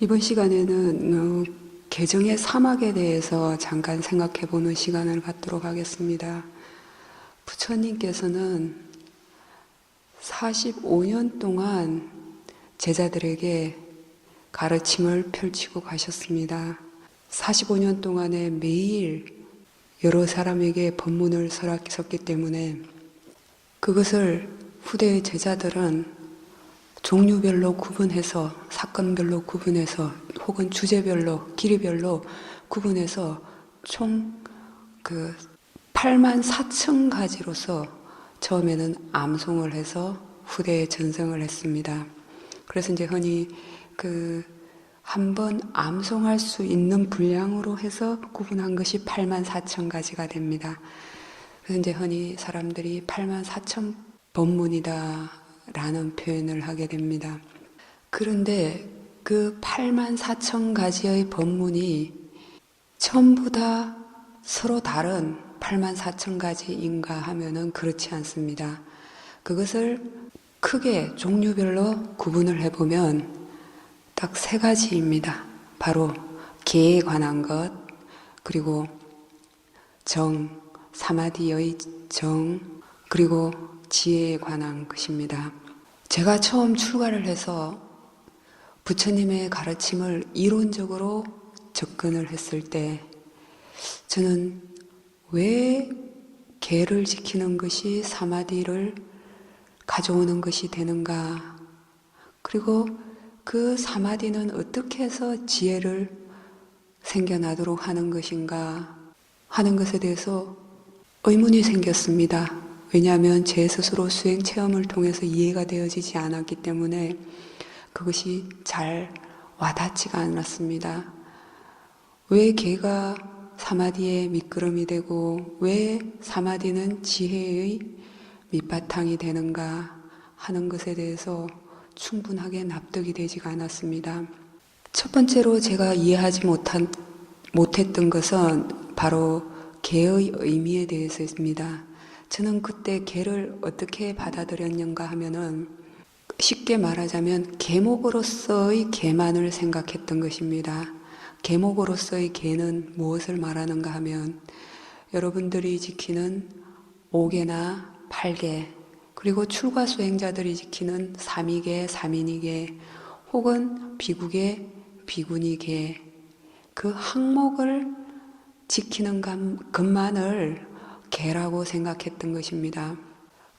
이번 시간에는 개정의 사막에 대해서 잠깐 생각해 보는 시간을 갖도록 하겠습니다. 부처님께서는 45년 동안 제자들에게 가르침을 펼치고 가셨습니다. 45년 동안에 매일 여러 사람에게 법문을 설하셨기 때문에 그것을 후대의 제자들은 종류별로 구분해서, 사건별로 구분해서, 혹은 주제별로, 길이별로 구분해서 총 8만 4천 가지로서 처음에는 암송을 해서 후대에 전승을 했습니다. 그래서 이제 흔히 한 번 암송할 수 있는 분량으로 해서 구분한 것이 8만 4천 가지가 됩니다. 그래서 이제 흔히 사람들이 8만 4천 법문이다 라는 표현을 하게 됩니다. 그런데 그 8만 4천 가지의 법문이 전부 다 서로 다른 8만 4천 가지인가 하면은 그렇지 않습니다. 그것을 크게 종류별로 구분을 해보면 딱 세 가지입니다. 바로 개에 관한 것, 그리고 정, 사마디의 정, 그리고 지혜에 관한 것입니다. 제가 처음 출가를 해서 부처님의 가르침을 이론적으로 접근을 했을 때 저는 왜 계를 지키는 것이 사마디를 가져오는 것이 되는가, 그리고 그 사마디는 어떻게 해서 지혜를 생겨나도록 하는 것인가 하는 것에 대해서 의문이 생겼습니다. 왜냐하면 제 스스로 수행 체험을 통해서 이해가 되어지지 않았기 때문에 그것이 잘 와닿지가 않았습니다. 왜 개가 사마디의 밑거름이 되고 왜 사마디는 지혜의 밑바탕이 되는가 하는 것에 대해서 충분하게 납득이 되지가 않았습니다. 첫 번째로 제가 이해하지 못했던 것은 바로 개의 의미에 대해서입니다. 저는 그때 개를 어떻게 받아들였는가 하면은 쉽게 말하자면 계목으로서의 개만을 생각했던 것입니다. 계목으로서의 개는 무엇을 말하는가 하면 여러분들이 지키는 5개나 8개, 그리고 출가 수행자들이 지키는 3위계, 3인위계, 혹은 비구계, 비구니계, 그 항목을 지키는 것만을 계라고 생각했던 것입니다.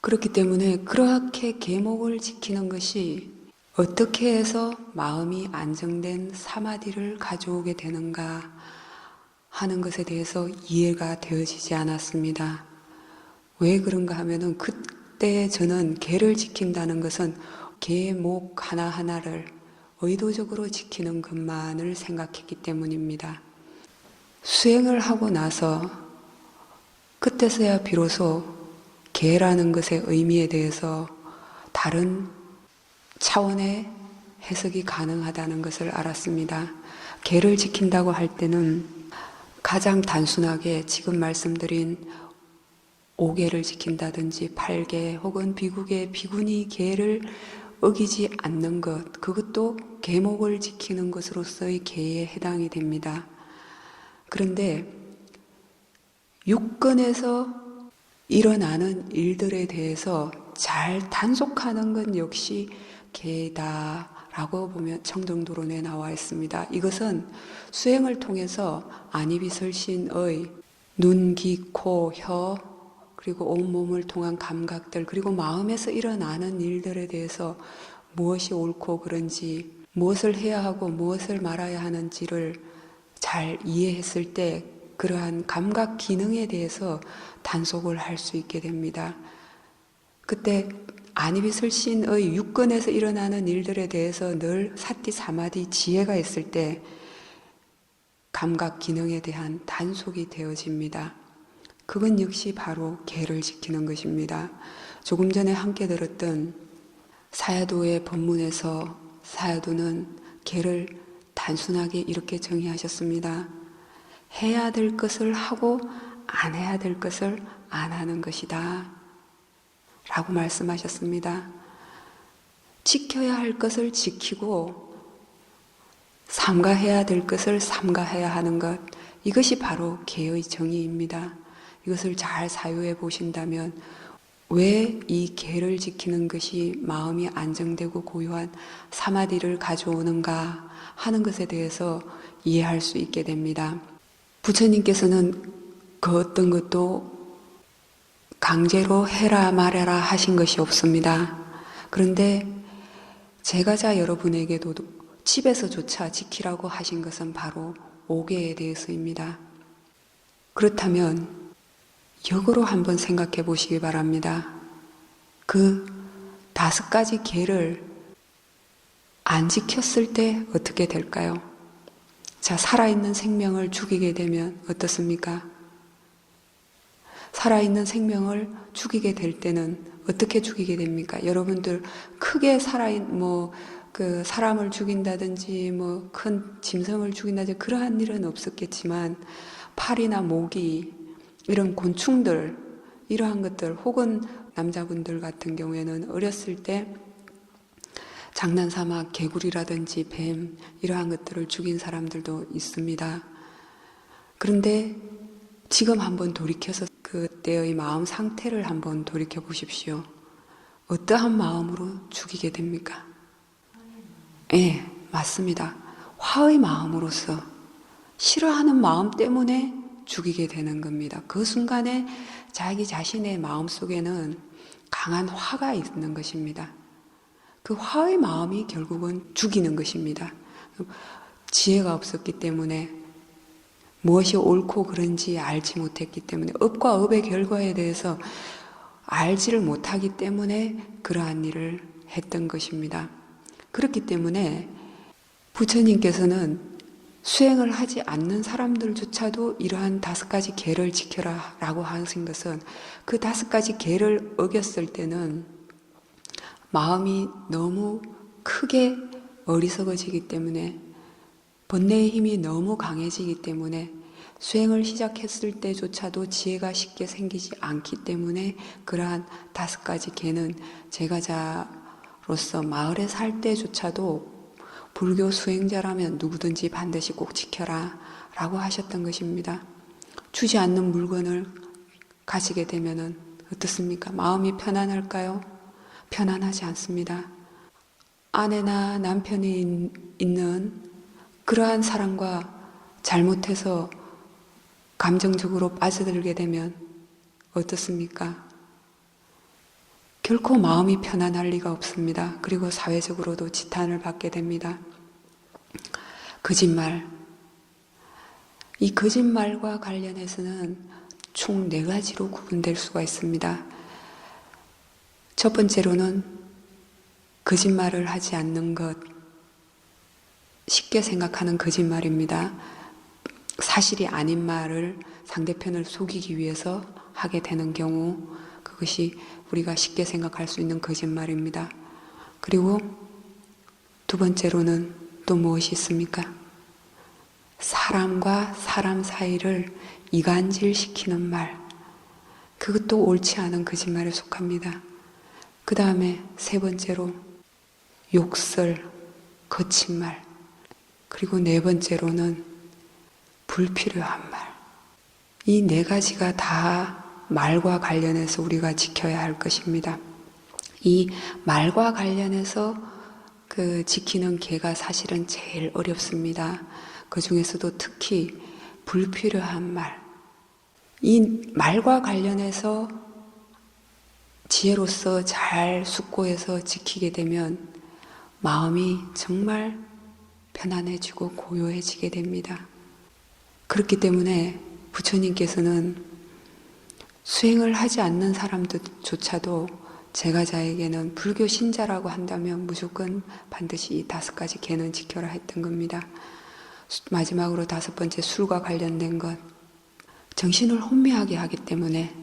그렇기 때문에 그렇게 계목을 지키는 것이 어떻게 해서 마음이 안정된 사마디를 가져오게 되는가 하는 것에 대해서 이해가 되어지지 않았습니다. 왜 그런가 하면은 그때 저는 계를 지킨다는 것은 계목 하나하나를 의도적으로 지키는 것만을 생각했기 때문입니다. 수행을 하고 나서 그때서야 비로소 계라는 것의 의미에 대해서 다른 차원의 해석이 가능하다는 것을 알았습니다. 계를 지킨다고 할 때는 가장 단순하게 지금 말씀드린 5계를 지킨다든지 8계 혹은 비구계, 비구니 계를 어기지 않는 것, 그것도 계목을 지키는 것으로서의 계에 해당이 됩니다. 그런데 육건에서 일어나는 일들에 대해서 잘 단속하는 것 역시 계다라고 보면 청정도론에 나와 있습니다. 이것은 수행을 통해서 안이비설신의 눈, 귀, 코, 혀, 그리고 온몸을 통한 감각들, 그리고 마음에서 일어나는 일들에 대해서 무엇이 옳고 그른지, 무엇을 해야 하고 무엇을 말아야 하는지를 잘 이해했을 때 그러한 감각 기능에 대해서 단속을 할 수 있게 됩니다. 그때 안이비설신의 육건에서 일어나는 일들에 대해서 늘 사티, 사마디, 지혜가 있을 때 감각 기능에 대한 단속이 되어집니다. 그건 역시 바로 계를 지키는 것입니다. 조금 전에 함께 들었던 사야도의 법문에서 사야도는 계를 단순하게 이렇게 정의하셨습니다. 해야 될 것을 하고 안 해야 될 것을 안 하는 것이다 라고 말씀하셨습니다. 지켜야 할 것을 지키고 삼가해야 될 것을 삼가해야 하는 것, 이것이 바로 계의 정의입니다. 이것을 잘 사유해 보신다면 왜 이 계를 지키는 것이 마음이 안정되고 고요한 사마디를 가져오는가 하는 것에 대해서 이해할 수 있게 됩니다. 부처님께서는 그 어떤 것도 강제로 해라 말해라 하신 것이 없습니다. 그런데 제가자 여러분에게도 집에서조차 지키라고 하신 것은 바로 5계에 대해서입니다. 그렇다면 역으로 한번 생각해 보시기 바랍니다. 그 5가지 계를 안 지켰을 때 어떻게 될까요? 자, 살아있는 생명을 죽이게 되면 어떻습니까? 살아있는 생명을 죽이게 될 때는 어떻게 죽이게 됩니까? 여러분들 크게 사람을 죽인다든지 큰 짐승을 죽인다든지 그러한 일은 없었겠지만 파리나 모기 이런 곤충들 이러한 것들 혹은 남자분들 같은 경우에는 어렸을 때 장난삼아 개구리라든지 뱀 이러한 것들을 죽인 사람들도 있습니다. 그런데 지금 한번 돌이켜서 그때의 마음 상태를 한번 돌이켜 보십시오. 어떠한 마음으로 죽이게 됩니까? 예, 맞습니다. 화의 마음으로서 싫어하는 마음 때문에 죽이게 되는 겁니다. 그 순간에 자기 자신의 마음 속에는 강한 화가 있는 것입니다. 그 화의 마음이 결국은 죽이는 것입니다. 지혜가 없었기 때문에 무엇이 옳고 그른지 알지 못했기 때문에 업과 업의 결과에 대해서 알지를 못하기 때문에 그러한 일을 했던 것입니다. 그렇기 때문에 부처님께서는 수행을 하지 않는 사람들조차도 이러한 5가지 계를 지켜라 라고 하신 것은 그 5가지 계를 어겼을 때는 마음이 너무 크게 어리석어지기 때문에 번뇌의 힘이 너무 강해지기 때문에 수행을 시작했을 때조차도 지혜가 쉽게 생기지 않기 때문에 그러한 5가지 계는 제가자로서 마을에 살 때조차도 불교 수행자라면 누구든지 반드시 꼭 지켜라 라고 하셨던 것입니다. 주지 않는 물건을 가지게 되면 어떻습니까? 마음이 편안할까요? 편안하지 않습니다. 아내나 남편이 있는 그러한 사람과 잘못해서 감정적으로 빠져들게 되면 어떻습니까? 결코 마음이 편안할 리가 없습니다. 그리고 사회적으로도 지탄을 받게 됩니다. 거짓말. 이 거짓말과 관련해서는 총 4가지로 구분될 수가 있습니다. 첫 번째로는 거짓말을 하지 않는 것, 쉽게 생각하는 거짓말입니다. 사실이 아닌 말을 상대편을 속이기 위해서 하게 되는 경우 그것이 우리가 쉽게 생각할 수 있는 거짓말입니다. 그리고 2번째로는 또 무엇이 있습니까? 사람과 사람 사이를 이간질시키는 말, 그것도 옳지 않은 거짓말에 속합니다. 그 다음에 3번째로 욕설, 거친 말, 그리고 4번째로는 불필요한 말. 이 4가지가 다 말과 관련해서 우리가 지켜야 할 것입니다. 이 말과 관련해서 지키는 계가 사실은 제일 어렵습니다. 그 중에서도 특히 불필요한 말. 이 말과 관련해서 지혜로서 잘 숙고해서 지키게 되면 마음이 정말 편안해지고 고요해지게 됩니다. 그렇기 때문에 부처님께서는 수행을 하지 않는 사람들조차도 제가자에게는 불교 신자라고 한다면 무조건 반드시 이 5가지 계는 지켜라 했던 겁니다. 마지막으로 5번째 술과 관련된 것. 정신을 혼미하게 하기 때문에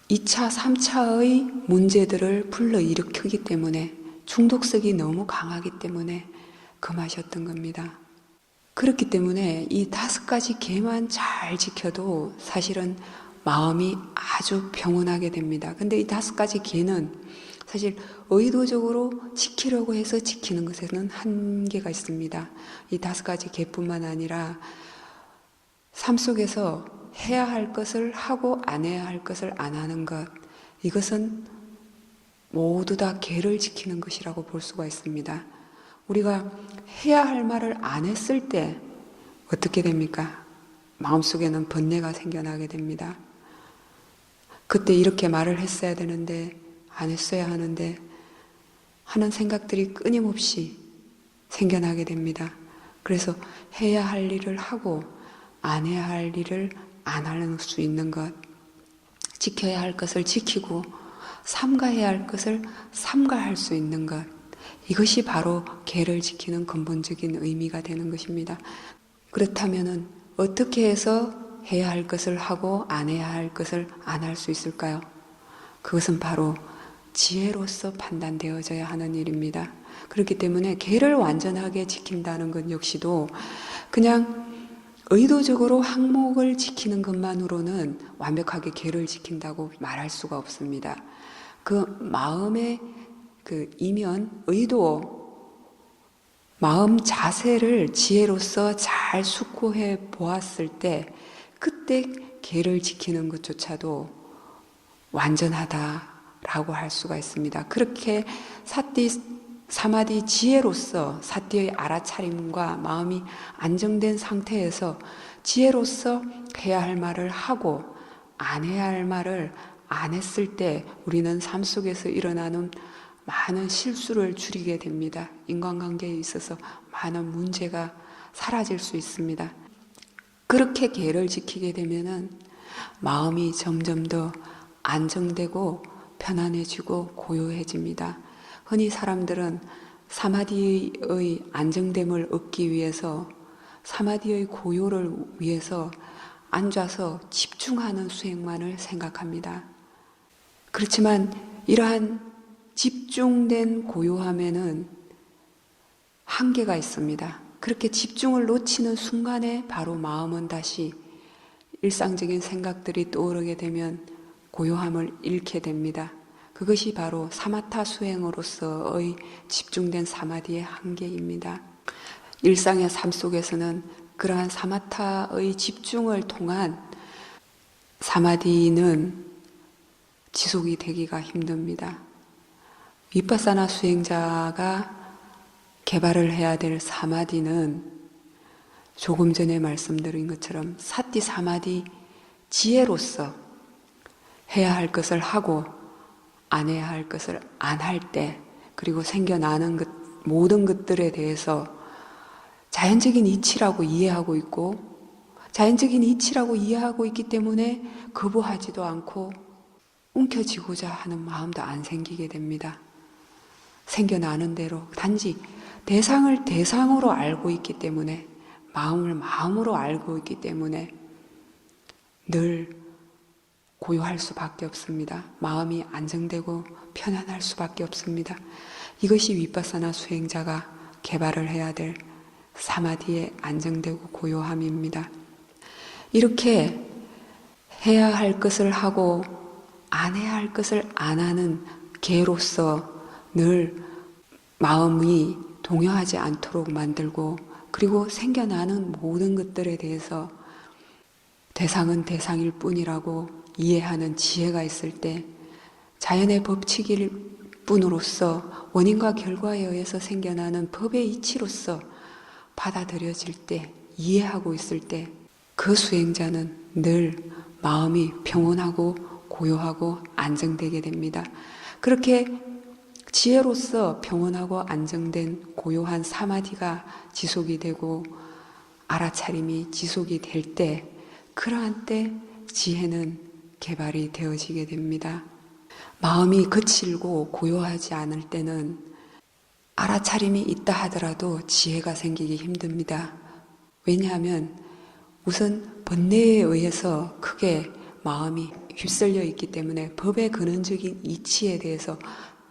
2차, 3차의 문제들을 불러일으키기 때문에 중독성이 너무 강하기 때문에 금하셨던 겁니다. 그렇기 때문에 이 5가지 계만 잘 지켜도 사실은 마음이 아주 평온하게 됩니다. 근데 이 5가지 계는 사실 의도적으로 지키려고 해서 지키는 것에는 한계가 있습니다. 이 5가지 계뿐만 아니라 삶 속에서 해야 할 것을 하고 안 해야 할 것을 안 하는 것, 이것은 모두 다 계를 지키는 것이라고 볼 수가 있습니다. 우리가 해야 할 말을 안 했을 때 어떻게 됩니까? 마음속에는 번뇌가 생겨나게 됩니다. 그때 이렇게 말을 했어야 되는데 안 했어야 하는데 하는 생각들이 끊임없이 생겨나게 됩니다. 그래서 해야 할 일을 하고 안 해야 할 일을 안 할 수 있는 것, 지켜야 할 것을 지키고 삼가해야 할 것을 삼가할 수 있는 것, 이것이 바로 계를 지키는 근본적인 의미가 되는 것입니다. 그렇다면 어떻게 해서 해야 할 것을 하고 안 해야 할 것을 안 할 수 있을까요? 그것은 바로 지혜로서 판단되어져야 하는 일입니다. 그렇기 때문에 계를 완전하게 지킨다는 것 역시도 그냥 의도적으로 항목을 지키는 것만으로는 완벽하게 계를 지킨다고 말할 수가 없습니다. 그 마음의 그 이면, 의도, 마음 자세를 지혜로서 잘 숙고해 보았을 때 그때 계를 지키는 것조차도 완전하다라고 할 수가 있습니다. 그렇게 사마디 지혜로서 사띠의 알아차림과 마음이 안정된 상태에서 지혜로서 해야 할 말을 하고 안 해야 할 말을 안 했을 때 우리는 삶 속에서 일어나는 많은 실수를 줄이게 됩니다. 인간관계에 있어서 많은 문제가 사라질 수 있습니다. 그렇게 계를 지키게 되면은 마음이 점점 더 안정되고 편안해지고 고요해집니다. 흔히 사람들은 사마디의 안정됨을 얻기 위해서, 사마디의 고요를 위해서 앉아서 집중하는 수행만을 생각합니다. 그렇지만 이러한 집중된 고요함에는 한계가 있습니다. 그렇게 집중을 놓치는 순간에 바로 마음은 다시 일상적인 생각들이 떠오르게 되면 고요함을 잃게 됩니다. 그것이 바로 사마타 수행으로서의 집중된 사마디의 한계입니다. 일상의 삶 속에서는 그러한 사마타의 집중을 통한 사마디는 지속이 되기가 힘듭니다. 위파사나 수행자가 개발을 해야 될 사마디는 조금 전에 말씀드린 것처럼 사띠 사마디 지혜로서 해야 할 것을 하고 안 해야 할 것을 안 할 때, 그리고 생겨나는 모든 것들에 대해서 자연적인 이치라고 이해하고 있고, 자연적인 이치라고 이해하고 있기 때문에 거부하지도 않고 움켜쥐고자 하는 마음도 안 생기게 됩니다. 생겨나는 대로 단지 대상을 대상으로 알고 있기 때문에, 마음을 마음으로 알고 있기 때문에 늘 고요할 수밖에 없습니다. 마음이 안정되고 편안할 수밖에 없습니다. 이것이 위파사나 수행자가 개발을 해야 될 사마디의 안정되고 고요함입니다. 이렇게 해야 할 것을 하고 안 해야 할 것을 안 하는 개로서 늘 마음이 동요하지 않도록 만들고, 그리고 생겨나는 모든 것들에 대해서 대상은 대상일 뿐이라고 이해하는 지혜가 있을 때, 자연의 법칙일 뿐으로서 원인과 결과에 의해서 생겨나는 법의 이치로서 받아들여질 때, 이해하고 있을 때 그 수행자는 늘 마음이 평온하고 고요하고 안정되게 됩니다. 그렇게 지혜로서 평온하고 안정된 고요한 사마디가 지속이 되고 알아차림이 지속이 될 때, 그러한 때 지혜는 개발이 되어지게 됩니다. 마음이 거칠고 고요하지 않을 때는 알아차림이 있다 하더라도 지혜가 생기기 힘듭니다. 왜냐하면 우선 번뇌에 의해서 크게 마음이 휩쓸려 있기 때문에 법의 근원적인 이치에 대해서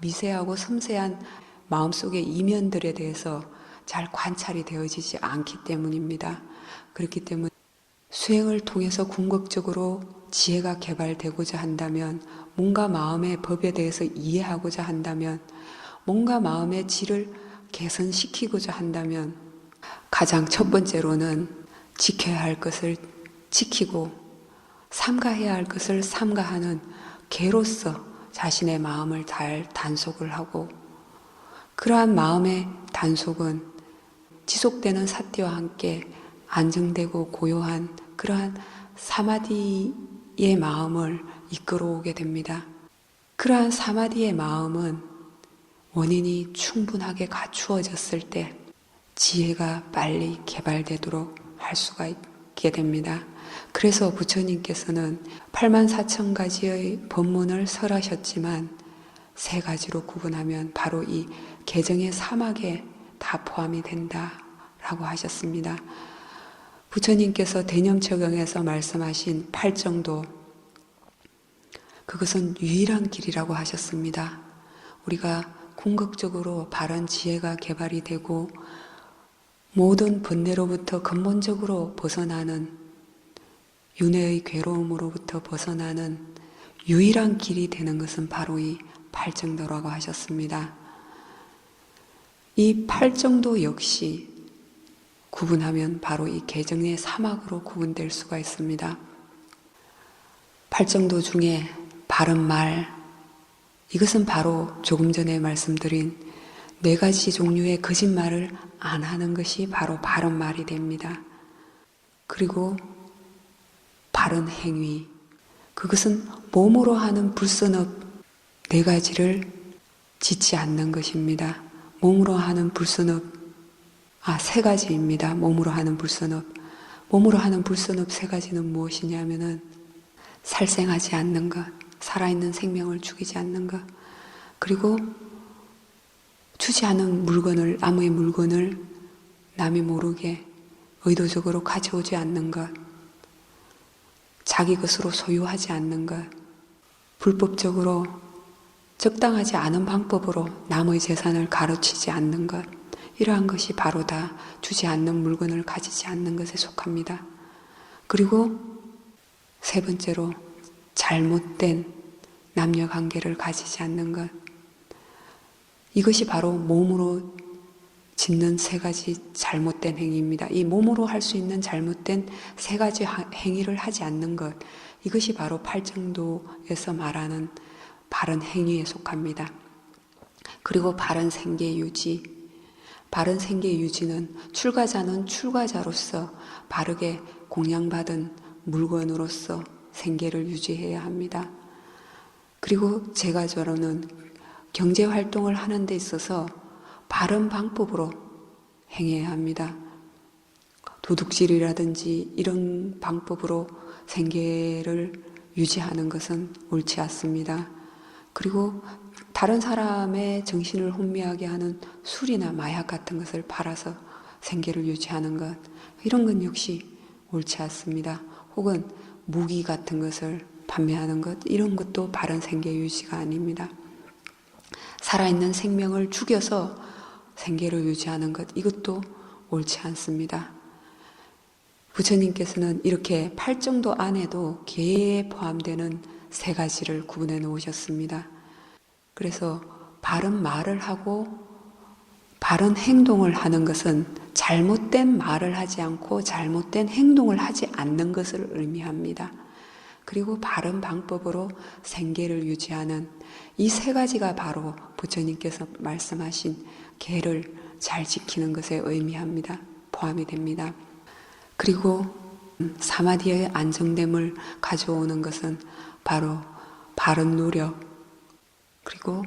미세하고 섬세한 마음속의 이면들에 대해서 잘 관찰이 되어지지 않기 때문입니다. 그렇기 때문에 수행을 통해서 궁극적으로 지혜가 개발되고자 한다면, 뭔가 마음의 법에 대해서 이해하고자 한다면, 뭔가 마음의 질을 개선시키고자 한다면, 가장 첫 번째로는 지켜야 할 것을 지키고 삼가해야 할 것을 삼가하는 개로서 자신의 마음을 잘 단속을 하고, 그러한 마음의 단속은 지속되는 사티와 함께 안정되고 고요한 그러한 사마디의 마음을 이끌어오게 됩니다. 그러한 사마디의 마음은 원인이 충분하게 갖추어졌을 때 지혜가 빨리 개발되도록 할 수가 있게 됩니다. 그래서 부처님께서는 84,000가지의 법문을 설하셨지만 3가지로 구분하면 바로 이 개정의 사막에 다 포함이 된다라고 하셨습니다. 부처님께서 대념처경에서 말씀하신 8정도, 그것은 유일한 길이라고 하셨습니다. 우리가 궁극적으로 바른 지혜가 개발이 되고 모든 번뇌로부터 근본적으로 벗어나는, 윤회의 괴로움으로부터 벗어나는 유일한 길이 되는 것은 바로 이 8정도라고 하셨습니다. 이 8정도 역시 구분하면 바로 이 개정의 사막으로 구분될 수가 있습니다. 8정도 중에 바른 말, 이것은 바로 조금 전에 말씀드린 4가지 종류의 거짓말을 안 하는 것이 바로 바른 말이 됩니다. 그리고 바른 행위, 그것은 몸으로 하는 불선업 4가지를 짓지 않는 것입니다. 몸으로 하는 불선업, 3가지입니다. 몸으로 하는 불선업. 몸으로 하는 불선업 3가지는 무엇이냐면은 살생하지 않는 것, 살아있는 생명을 죽이지 않는 것, 그리고 주지 않은 물건을, 남의 물건을 남이 모르게 의도적으로 가져오지 않는 것, 자기 것으로 소유하지 않는 것, 불법적으로 적당하지 않은 방법으로 남의 재산을 가로치지 않는 것, 이러한 것이 바로 다 주지 않는 물건을 가지지 않는 것에 속합니다. 그리고 3번째로 잘못된 남녀관계를 가지지 않는 것, 이것이 바로 몸으로 짓는 3가지 잘못된 행위입니다. 이 몸으로 할 수 있는 잘못된 3가지 행위를 하지 않는 것, 이것이 바로 8정도에서 말하는 바른 행위에 속합니다. 그리고 바른 생계 유지, 바른 생계 유지는 출가자는 출가자로서 바르게 공양받은 물건으로서 생계를 유지해야 합니다. 그리고 제가저로는 경제활동을 하는 데 있어서 바른 방법으로 행해야 합니다. 도둑질이라든지 이런 방법으로 생계를 유지하는 것은 옳지 않습니다. 그리고 다른 사람의 정신을 혼미하게 하는 술이나 마약 같은 것을 팔아서 생계를 유지하는 것, 이런 건 역시 옳지 않습니다. 혹은 무기 같은 것을 판매하는 것, 이런 것도 바른 생계 유지가 아닙니다. 살아있는 생명을 죽여서 생계를 유지하는 것, 이것도 옳지 않습니다. 부처님께서는 이렇게 8정도 안에도 계에 포함되는 3가지를 구분해 놓으셨습니다. 그래서 바른 말을 하고 바른 행동을 하는 것은 잘못된 말을 하지 않고 잘못된 행동을 하지 않는 것을 의미합니다. 그리고 바른 방법으로 생계를 유지하는 이 3가지가 바로 부처님께서 말씀하신 계를 잘 지키는 것에 의미합니다. 포함이 됩니다. 그리고 사마디의 안정됨을 가져오는 것은 바로 바른 노력, 그리고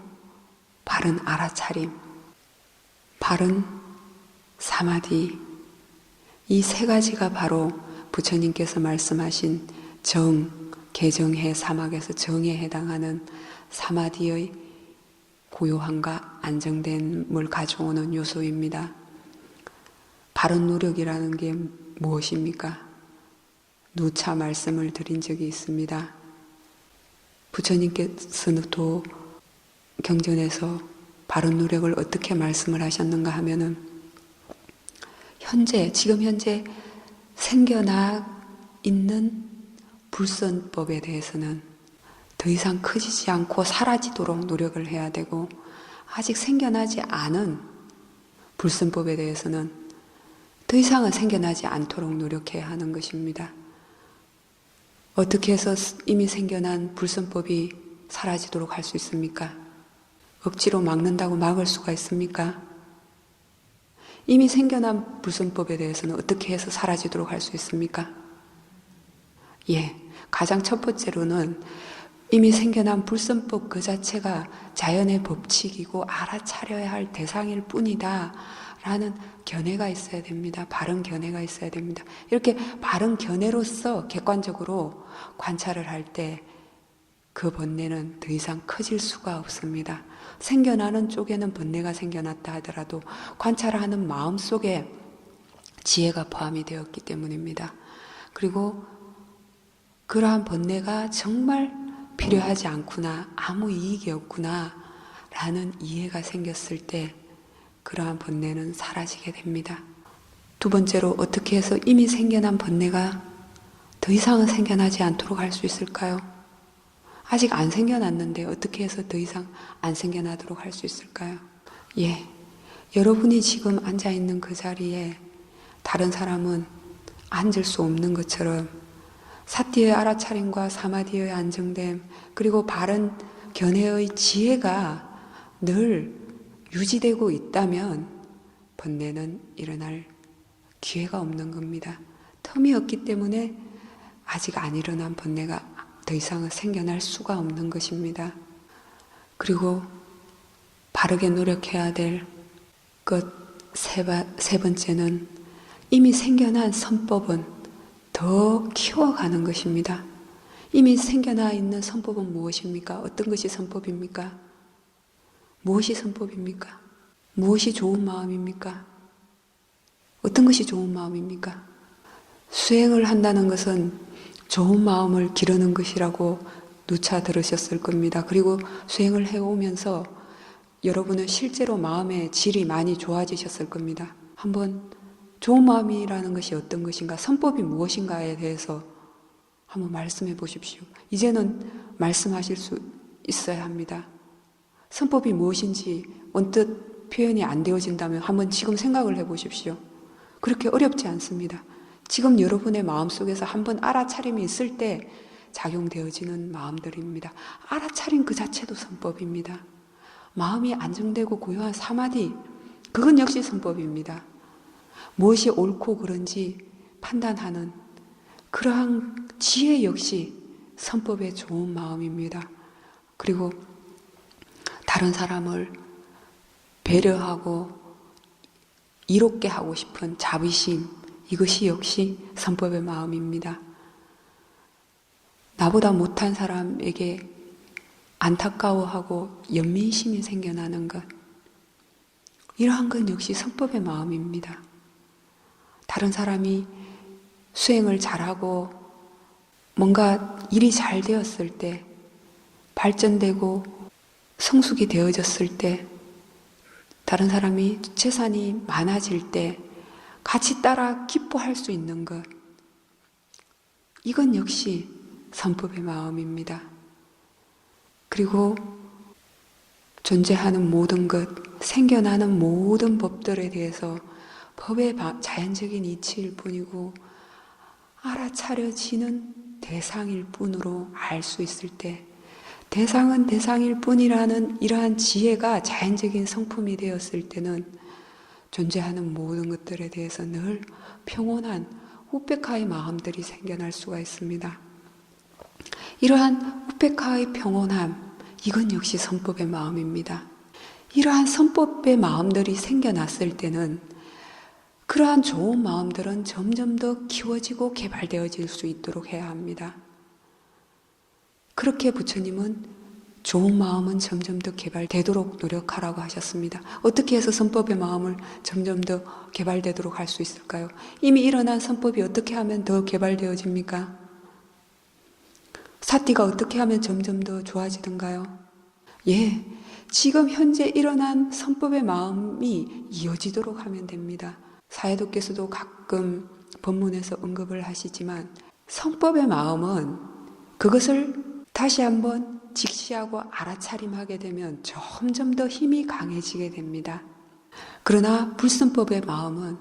바른 알아차림, 바른 사마디, 이 3가지가 바로 부처님께서 말씀하신 개정해 사막에서 정에 해당하는 사마디의 고요함과 안정됨을 가져오는 요소입니다. 바른 노력이라는 게 무엇입니까? 누차 말씀을 드린 적이 있습니다. 부처님께서는 또 경전에서 바른 노력을 어떻게 말씀을 하셨는가 하면은 지금 현재 생겨나 있는 불선법에 대해서는 더 이상 커지지 않고 사라지도록 노력을 해야 되고, 아직 생겨나지 않은 불선법에 대해서는 더 이상은 생겨나지 않도록 노력해야 하는 것입니다. 어떻게 해서 이미 생겨난 불선법이 사라지도록 할 수 있습니까? 억지로 막는다고 막을 수가 있습니까? 이미 생겨난 불선법에 대해서는 어떻게 해서 사라지도록 할 수 있습니까? 가장 첫 번째로는 이미 생겨난 불선법 그 자체가 자연의 법칙이고 알아차려야 할 대상일 뿐이다 라는 견해가 있어야 됩니다. 바른 견해가 있어야 됩니다. 이렇게 바른 견해로서 객관적으로 관찰을 할 때 그 번뇌는 더 이상 커질 수가 없습니다. 생겨나는 쪽에는 번뇌가 생겨났다 하더라도 관찰하는 마음속에 지혜가 포함이 되었기 때문입니다. 그리고 그러한 번뇌가 정말 필요하지 않구나, 아무 이익이 없구나 라는 이해가 생겼을 때 그러한 번뇌는 사라지게 됩니다. 두 번째로, 어떻게 해서 이미 생겨난 번뇌가 더 이상은 생겨나지 않도록 할 수 있을까요? 아직 안 생겨났는데 어떻게 해서 더 이상 안 생겨나도록 할 수 있을까요? 여러분이 지금 앉아있는 그 자리에 다른 사람은 앉을 수 없는 것처럼 사티의 알아차림과 사마디의 안정됨, 그리고 바른 견해의 지혜가 늘 유지되고 있다면 번뇌는 일어날 기회가 없는 겁니다. 텀이 없기 때문에 아직 안 일어난 번뇌가 더 이상은 생겨날 수가 없는 것입니다. 그리고 바르게 노력해야 될 것 세 번째는, 이미 생겨난 선법은 더 키워가는 것입니다. 이미 생겨나 있는 선법은 무엇입니까? 어떤 것이 선법입니까? 무엇이 선법입니까? 무엇이 좋은 마음입니까? 어떤 것이 좋은 마음입니까? 수행을 한다는 것은 좋은 마음을 기르는 것이라고 누차 들으셨을 겁니다. 그리고 수행을 해오면서 여러분은 실제로 마음의 질이 많이 좋아지셨을 겁니다. 한번 좋은 마음이라는 것이 어떤 것인가, 선법이 무엇인가에 대해서 한번 말씀해 보십시오. 이제는 말씀하실 수 있어야 합니다. 선법이 무엇인지 언뜻 표현이 안 되어진다면 한번 지금 생각을 해 보십시오. 그렇게 어렵지 않습니다. 지금 여러분의 마음속에서 한번 알아차림이 있을 때 작용되어지는 마음들입니다. 알아차림 그 자체도 선법입니다. 마음이 안정되고 고요한 사마디, 그건 역시 선법입니다. 무엇이 옳고 그른지 판단하는 그러한 지혜 역시 선법의 좋은 마음입니다. 그리고 다른 사람을 배려하고 이롭게 하고 싶은 자비심, 이것이 역시 선법의 마음입니다. 나보다 못한 사람에게 안타까워하고 연민심이 생겨나는 것, 이러한 건 역시 선법의 마음입니다. 다른 사람이 수행을 잘하고 뭔가 일이 잘 되었을 때, 발전되고 성숙이 되어졌을 때, 다른 사람이 재산이 많아질 때 같이 따라 기뻐할 수 있는 것, 이건 역시 선법의 마음입니다. 그리고 존재하는 모든 것, 생겨나는 모든 법들에 대해서 법의 자연적인 이치일 뿐이고 알아차려지는 대상일 뿐으로 알 수 있을 때, 대상은 대상일 뿐이라는 이러한 지혜가 자연적인 성품이 되었을 때는 존재하는 모든 것들에 대해서 늘 평온한 우페카의 마음들이 생겨날 수가 있습니다. 이러한 우페카의 평온함, 이건 역시 선법의 마음입니다. 이러한 선법의 마음들이 생겨났을 때는 그러한 좋은 마음들은 점점 더 키워지고 개발되어질 수 있도록 해야 합니다. 그렇게 부처님은 좋은 마음은 점점 더 개발되도록 노력하라고 하셨습니다. 어떻게 해서 선법의 마음을 점점 더 개발되도록 할 수 있을까요? 이미 일어난 선법이 어떻게 하면 더 개발되어집니까? 사티가 어떻게 하면 점점 더 좋아지던가요? 지금 현재 일어난 선법의 마음이 이어지도록 하면 됩니다. 사회도께서도 가끔 법문에서 언급을 하시지만 성법의 마음은 그것을 다시 한번 직시하고 알아차림하게 되면 점점 더 힘이 강해지게 됩니다. 그러나 불성법의 마음은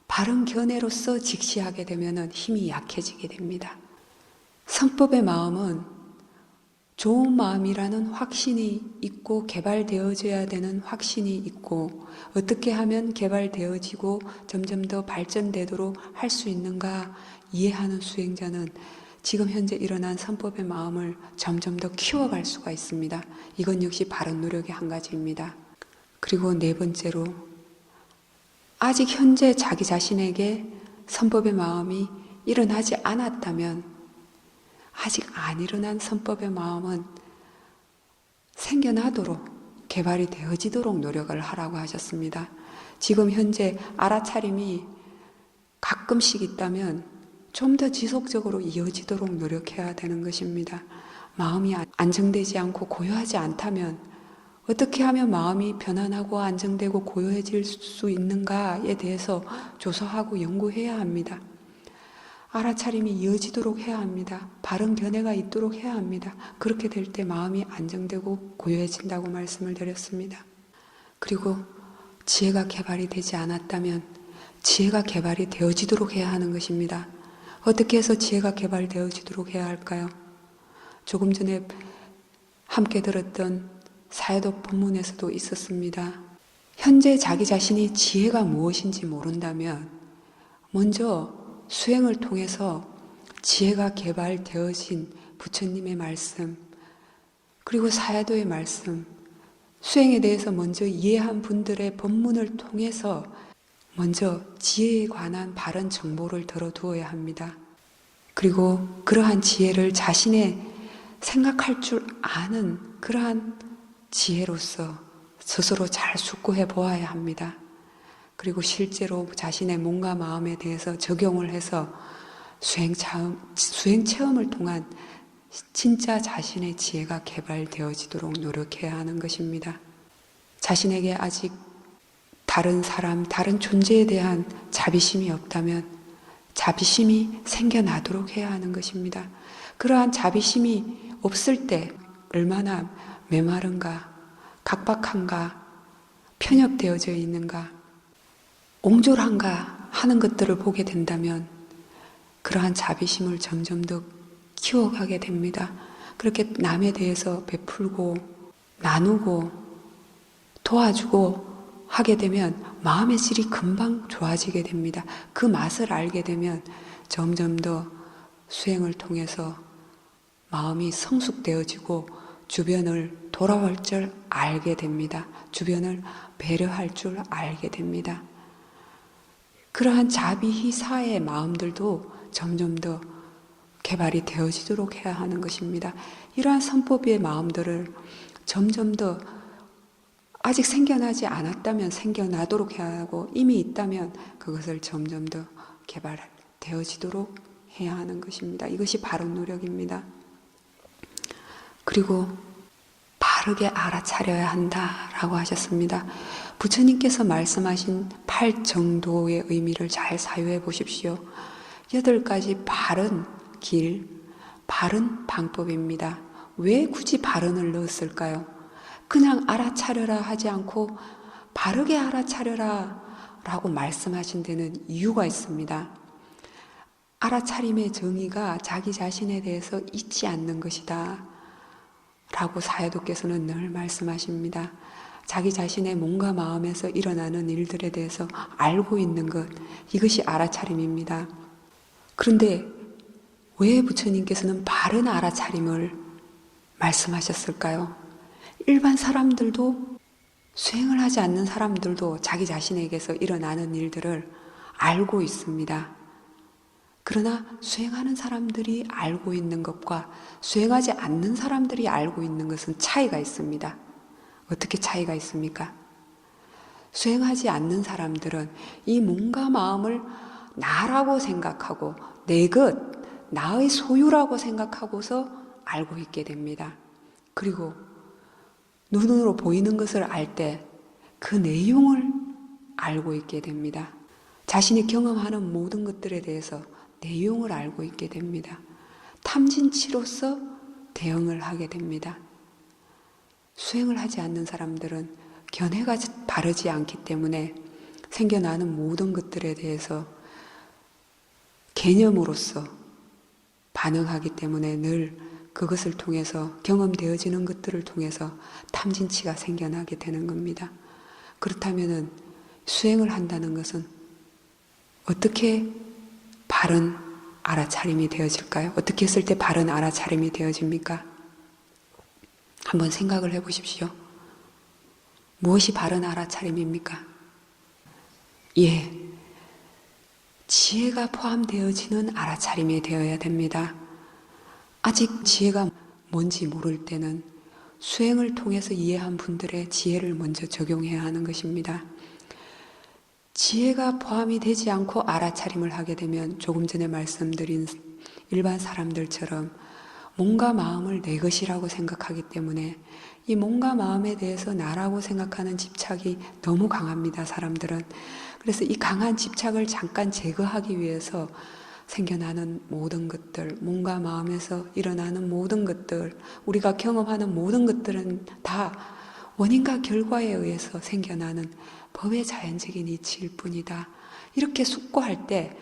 바른 견해로서 직시하게 되면 힘이 약해지게 됩니다. 성법의 마음은 좋은 마음이라는 확신이 있고 개발되어져야 되는 확신이 있고 어떻게 하면 개발되어지고 점점 더 발전되도록 할 수 있는가 이해하는 수행자는 지금 현재 일어난 성법의 마음을 점점 더 키워갈 수가 있습니다. 이건 역시 바른 노력의 한 가지입니다. 그리고 네 번째로 아직 현재 자기 자신에게 성법의 마음이 일어나지 않았다면 아직 안 일어난 성법의 마음은 생겨나도록 개발이 되어지도록 노력을 하라고 하셨습니다. 지금 현재 알아차림이 가끔씩 있다면 좀 더 지속적으로 이어지도록 노력해야 되는 것입니다. 마음이 안정되지 않고 고요하지 않다면 어떻게 하면 마음이 편안하고 안정되고 고요해질 수 있는가에 대해서 조사하고 연구해야 합니다. 알아차림이 이어지도록 해야 합니다. 바른 견해가 있도록 해야 합니다. 그렇게 될 때 마음이 안정되고 고요해진다고 말씀을 드렸습니다. 그리고 지혜가 개발이 되지 않았다면 지혜가 개발이 되어지도록 해야 하는 것입니다. 어떻게 해서 지혜가 개발되어지도록 해야 할까요? 조금 전에 함께 들었던 사회독 본문에서도 있었습니다. 현재 자기 자신이 지혜가 무엇인지 모른다면 먼저 수행을 통해서 지혜가 개발되어진 부처님의 말씀, 그리고 사야도의 말씀, 수행에 대해서 먼저 이해한 분들의 법문을 통해서 먼저 지혜에 관한 바른 정보를 들어두어야 합니다. 그리고 그러한 지혜를 자신의 생각할 줄 아는 그러한 지혜로서 스스로 잘 숙고해 보아야 합니다. 그리고 실제로 자신의 몸과 마음에 대해서 적용을 해서 수행 체험을 통한 진짜 자신의 지혜가 개발되어지도록 노력해야 하는 것입니다. 자신에게 아직 다른 사람, 다른 존재에 대한 자비심이 없다면 자비심이 생겨나도록 해야 하는 것입니다. 그러한 자비심이 없을 때 얼마나 메마른가, 각박한가, 편협되어져 있는가, 옹졸한가 하는 것들을 보게 된다면 그러한 자비심을 점점 더 키워가게 됩니다. 그렇게 남에 대해서 베풀고 나누고 도와주고 하게 되면 마음의 질이 금방 좋아지게 됩니다. 그 맛을 알게 되면 점점 더 수행을 통해서 마음이 성숙되어지고 주변을 돌아올 줄 알게 됩니다. 주변을 배려할 줄 알게 됩니다. 그러한 자비희사의 마음들도 점점 더 개발이 되어지도록 해야 하는 것입니다. 이러한 선법의 마음들을 점점 더 아직 생겨나지 않았다면 생겨나도록 해야 하고 이미 있다면 그것을 점점 더 개발되어지도록 해야 하는 것입니다. 이것이 바른 노력입니다. 그리고 바르게 알아차려야 한다라고 하셨습니다. 부처님께서 말씀하신 8정도의 의미를 잘 사유해 보십시오. 8가지 바른 길, 바른 방법입니다. 왜 굳이 바른을 넣었을까요? 그냥 알아차려라 하지 않고 바르게 알아차려라 라고 말씀하신 데는 이유가 있습니다. 알아차림의 정의가 자기 자신에 대해서 잊지 않는 것이다 라고 사회도께서는 늘 말씀하십니다. 자기 자신의 몸과 마음에서 일어나는 일들에 대해서 알고 있는 것, 이것이 알아차림입니다. 그런데 왜 부처님께서는 바른 알아차림을 말씀하셨을까요? 일반 사람들도 수행을 하지 않는 사람들도 자기 자신에게서 일어나는 일들을 알고 있습니다. 그러나 수행하는 사람들이 알고 있는 것과 수행하지 않는 사람들이 알고 있는 것은 차이가 있습니다. 어떻게 차이가 있습니까? 수행하지 않는 사람들은 이 몸과 마음을 나라고 생각하고 내 것, 나의 소유라고 생각하고서 알고 있게 됩니다. 그리고 눈으로 보이는 것을 알 때 그 내용을 알고 있게 됩니다. 자신이 경험하는 모든 것들에 대해서 내용을 알고 있게 됩니다. 탐진치로서 대응을 하게 됩니다. 수행을 하지 않는 사람들은 견해가 바르지 않기 때문에 생겨나는 모든 것들에 대해서 개념으로서 반응하기 때문에 늘 그것을 통해서 경험되어지는 것들을 통해서 탐진치가 생겨나게 되는 겁니다. 그렇다면 수행을 한다는 것은 어떻게 바른 알아차림이 되어질까요? 어떻게 했을 때 바른 알아차림이 되어집니까? 한번 생각을 해보십시오. 무엇이 바른 알아차림입니까? 예, 지혜가 포함되어지는 알아차림이 되어야 됩니다. 아직 지혜가 뭔지 모를 때는 수행을 통해서 이해한 분들의 지혜를 먼저 적용해야 하는 것입니다. 지혜가 포함이 되지 않고 알아차림을 하게 되면 조금 전에 말씀드린 일반 사람들처럼 몸과 마음을 내 것이라고 생각하기 때문에 이 몸과 마음에 대해서 나라고 생각하는 집착이 너무 강합니다, 사람들은. 그래서 이 강한 집착을 잠깐 제거하기 위해서 생겨나는 모든 것들, 몸과 마음에서 일어나는 모든 것들, 우리가 경험하는 모든 것들은 다 원인과 결과에 의해서 생겨나는 법의 자연적인 이치일 뿐이다. 이렇게 숙고할 때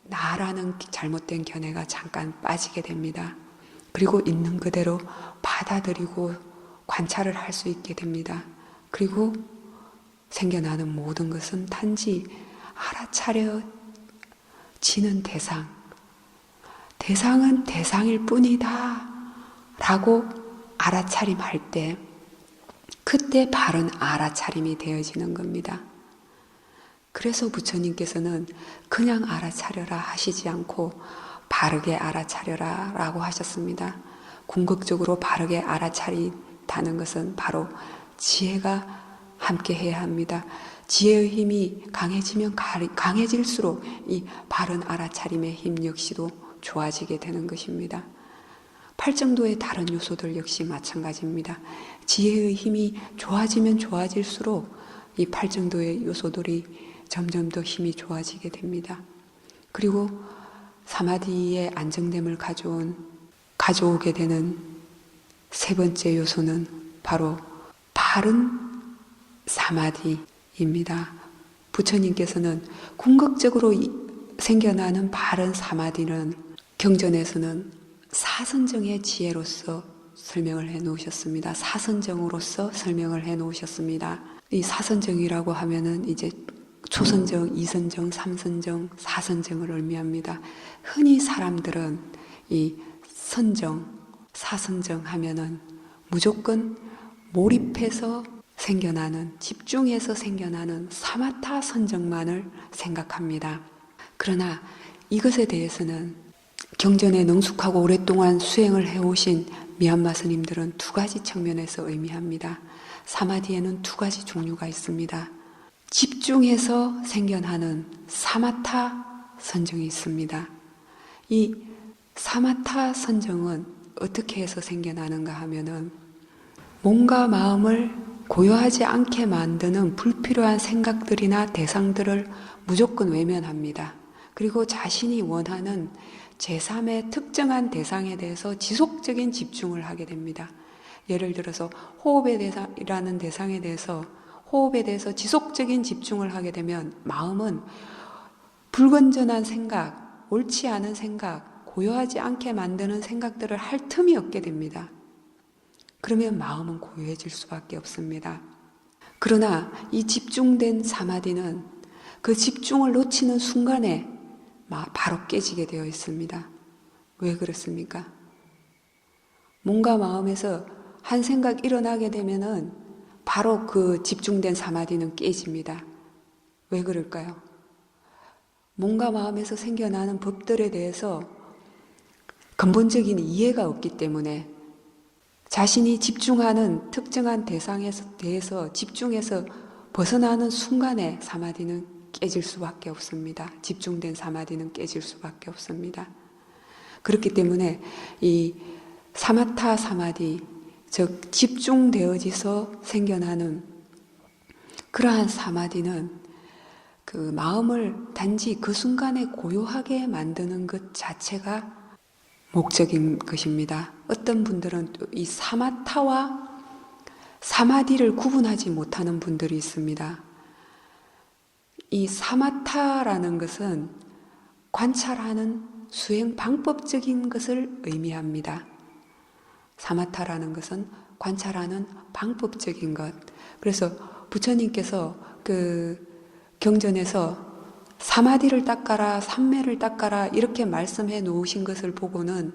나라는 잘못된 견해가 잠깐 빠지게 됩니다. 그리고 있는 그대로 받아들이고 관찰을 할 수 있게 됩니다. 그리고 생겨나는 모든 것은 단지 알아차려지는 대상은 대상일 뿐이다 라고 알아차림할 때 그때 바른 알아차림이 되어지는 겁니다. 그래서 부처님께서는 그냥 알아차려라 하시지 않고 바르게 알아차려라 라고 하셨습니다. 궁극적으로 바르게 알아차린다는 것은 바로 지혜가 함께 해야 합니다. 지혜의 힘이 강해지면 강해질수록 이 바른 알아차림의 힘 역시도 좋아지게 되는 것입니다. 팔정도의 다른 요소들 역시 마찬가지입니다. 지혜의 힘이 좋아지면 좋아질수록 이 팔정도의 요소들이 점점 더 힘이 좋아지게 됩니다. 그리고 사마디의 안정됨을 가져오게 되는 세 번째 요소는 바로 바른 사마디입니다. 부처님께서는 궁극적으로 생겨나는 바른 사마디는 경전에서는 사선정의 지혜로서 설명을 해 놓으셨습니다. 사선정으로서 설명을 해 놓으셨습니다. 이 사선정이라고 하면은 이제 초선정, 이선정, 삼선정, 사선정을 의미합니다. 흔히 사람들은 이 선정, 사선정 하면은 무조건 몰입해서 생겨나는, 집중해서 생겨나는 사마타 선정만을 생각합니다. 그러나 이것에 대해서는 경전에 능숙하고 오랫동안 수행을 해오신 미얀마 스님들은 두 가지 측면에서 의미합니다. 사마디에는 두 가지 종류가 있습니다. 집중해서 생겨나는 사마타 선정이 있습니다. 이 사마타 선정은 어떻게 해서 생겨나는가 하면은 몸과 마음을 고요하지 않게 만드는 불필요한 생각들이나 대상들을 무조건 외면합니다. 그리고 자신이 원하는 제3의 특정한 대상에 대해서 지속적인 집중을 하게 됩니다. 예를 들어서 호흡이라는 대상에 대해서 호흡에 대해서 지속적인 집중을 하게 되면 마음은 불건전한 생각, 옳지 않은 생각, 고요하지 않게 만드는 생각들을 할 틈이 없게 됩니다. 그러면 마음은 고요해질 수밖에 없습니다. 그러나 이 집중된 사마디는 그 집중을 놓치는 순간에 바로 깨지게 되어 있습니다. 왜 그렇습니까? 몸과 마음에서 한 생각 일어나게 되면은 바로 그 집중된 사마디는 깨집니다. 왜 그럴까요? 몸과 마음에서 생겨나는 법들에 대해서 근본적인 이해가 없기 때문에 자신이 집중하는 특정한 대상에 대해서 집중해서 벗어나는 순간에 사마디는 깨질 수밖에 없습니다. 집중된 사마디는 깨질 수밖에 없습니다. 그렇기 때문에 이 사마타 사마디, 즉 집중되어져서 생겨나는 그러한 사마디는 그 마음을 단지 그 순간에 고요하게 만드는 것 자체가 목적인 것입니다. 어떤 분들은 이 사마타와 사마디를 구분하지 못하는 분들이 있습니다. 이 사마타라는 것은 관찰하는 수행 방법적인 것을 의미합니다. 사마타라는 것은 관찰하는 방법적인 것. 그래서 부처님께서 그 경전에서 사마디를 닦아라, 삼매를 닦아라 이렇게 말씀해 놓으신 것을 보고는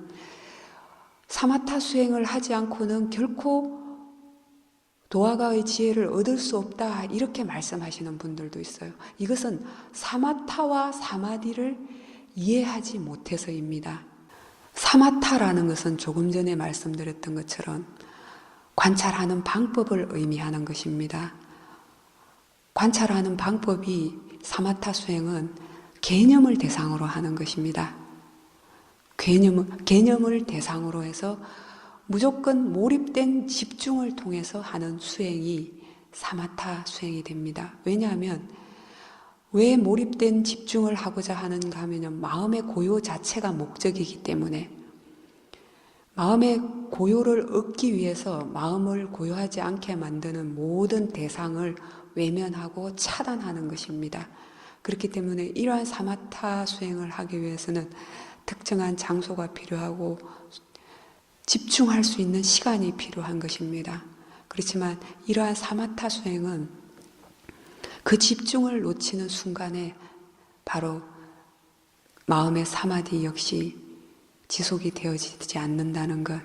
사마타 수행을 하지 않고는 결코 도화가의 지혜를 얻을 수 없다 이렇게 말씀하시는 분들도 있어요. 이것은 사마타와 사마디를 이해하지 못해서입니다. 사마타라는 것은 조금 전에 말씀드렸던 것처럼 관찰하는 방법을 의미하는 것입니다. 관찰하는 방법이 사마타 수행은 개념을 대상으로 하는 것입니다. 개념을 대상으로 해서 무조건 몰입된 집중을 통해서 하는 수행이 사마타 수행이 됩니다. 왜냐하면 왜 몰입된 집중을 하고자 하는가 하면 마음의 고요 자체가 목적이기 때문에 마음의 고요를 얻기 위해서 마음을 고요하지 않게 만드는 모든 대상을 외면하고 차단하는 것입니다. 그렇기 때문에 이러한 사마타 수행을 하기 위해서는 특정한 장소가 필요하고 집중할 수 있는 시간이 필요한 것입니다. 그렇지만 이러한 사마타 수행은 그 집중을 놓치는 순간에 바로 마음의 사마디 역시 지속이 되어지지 않는다는 것,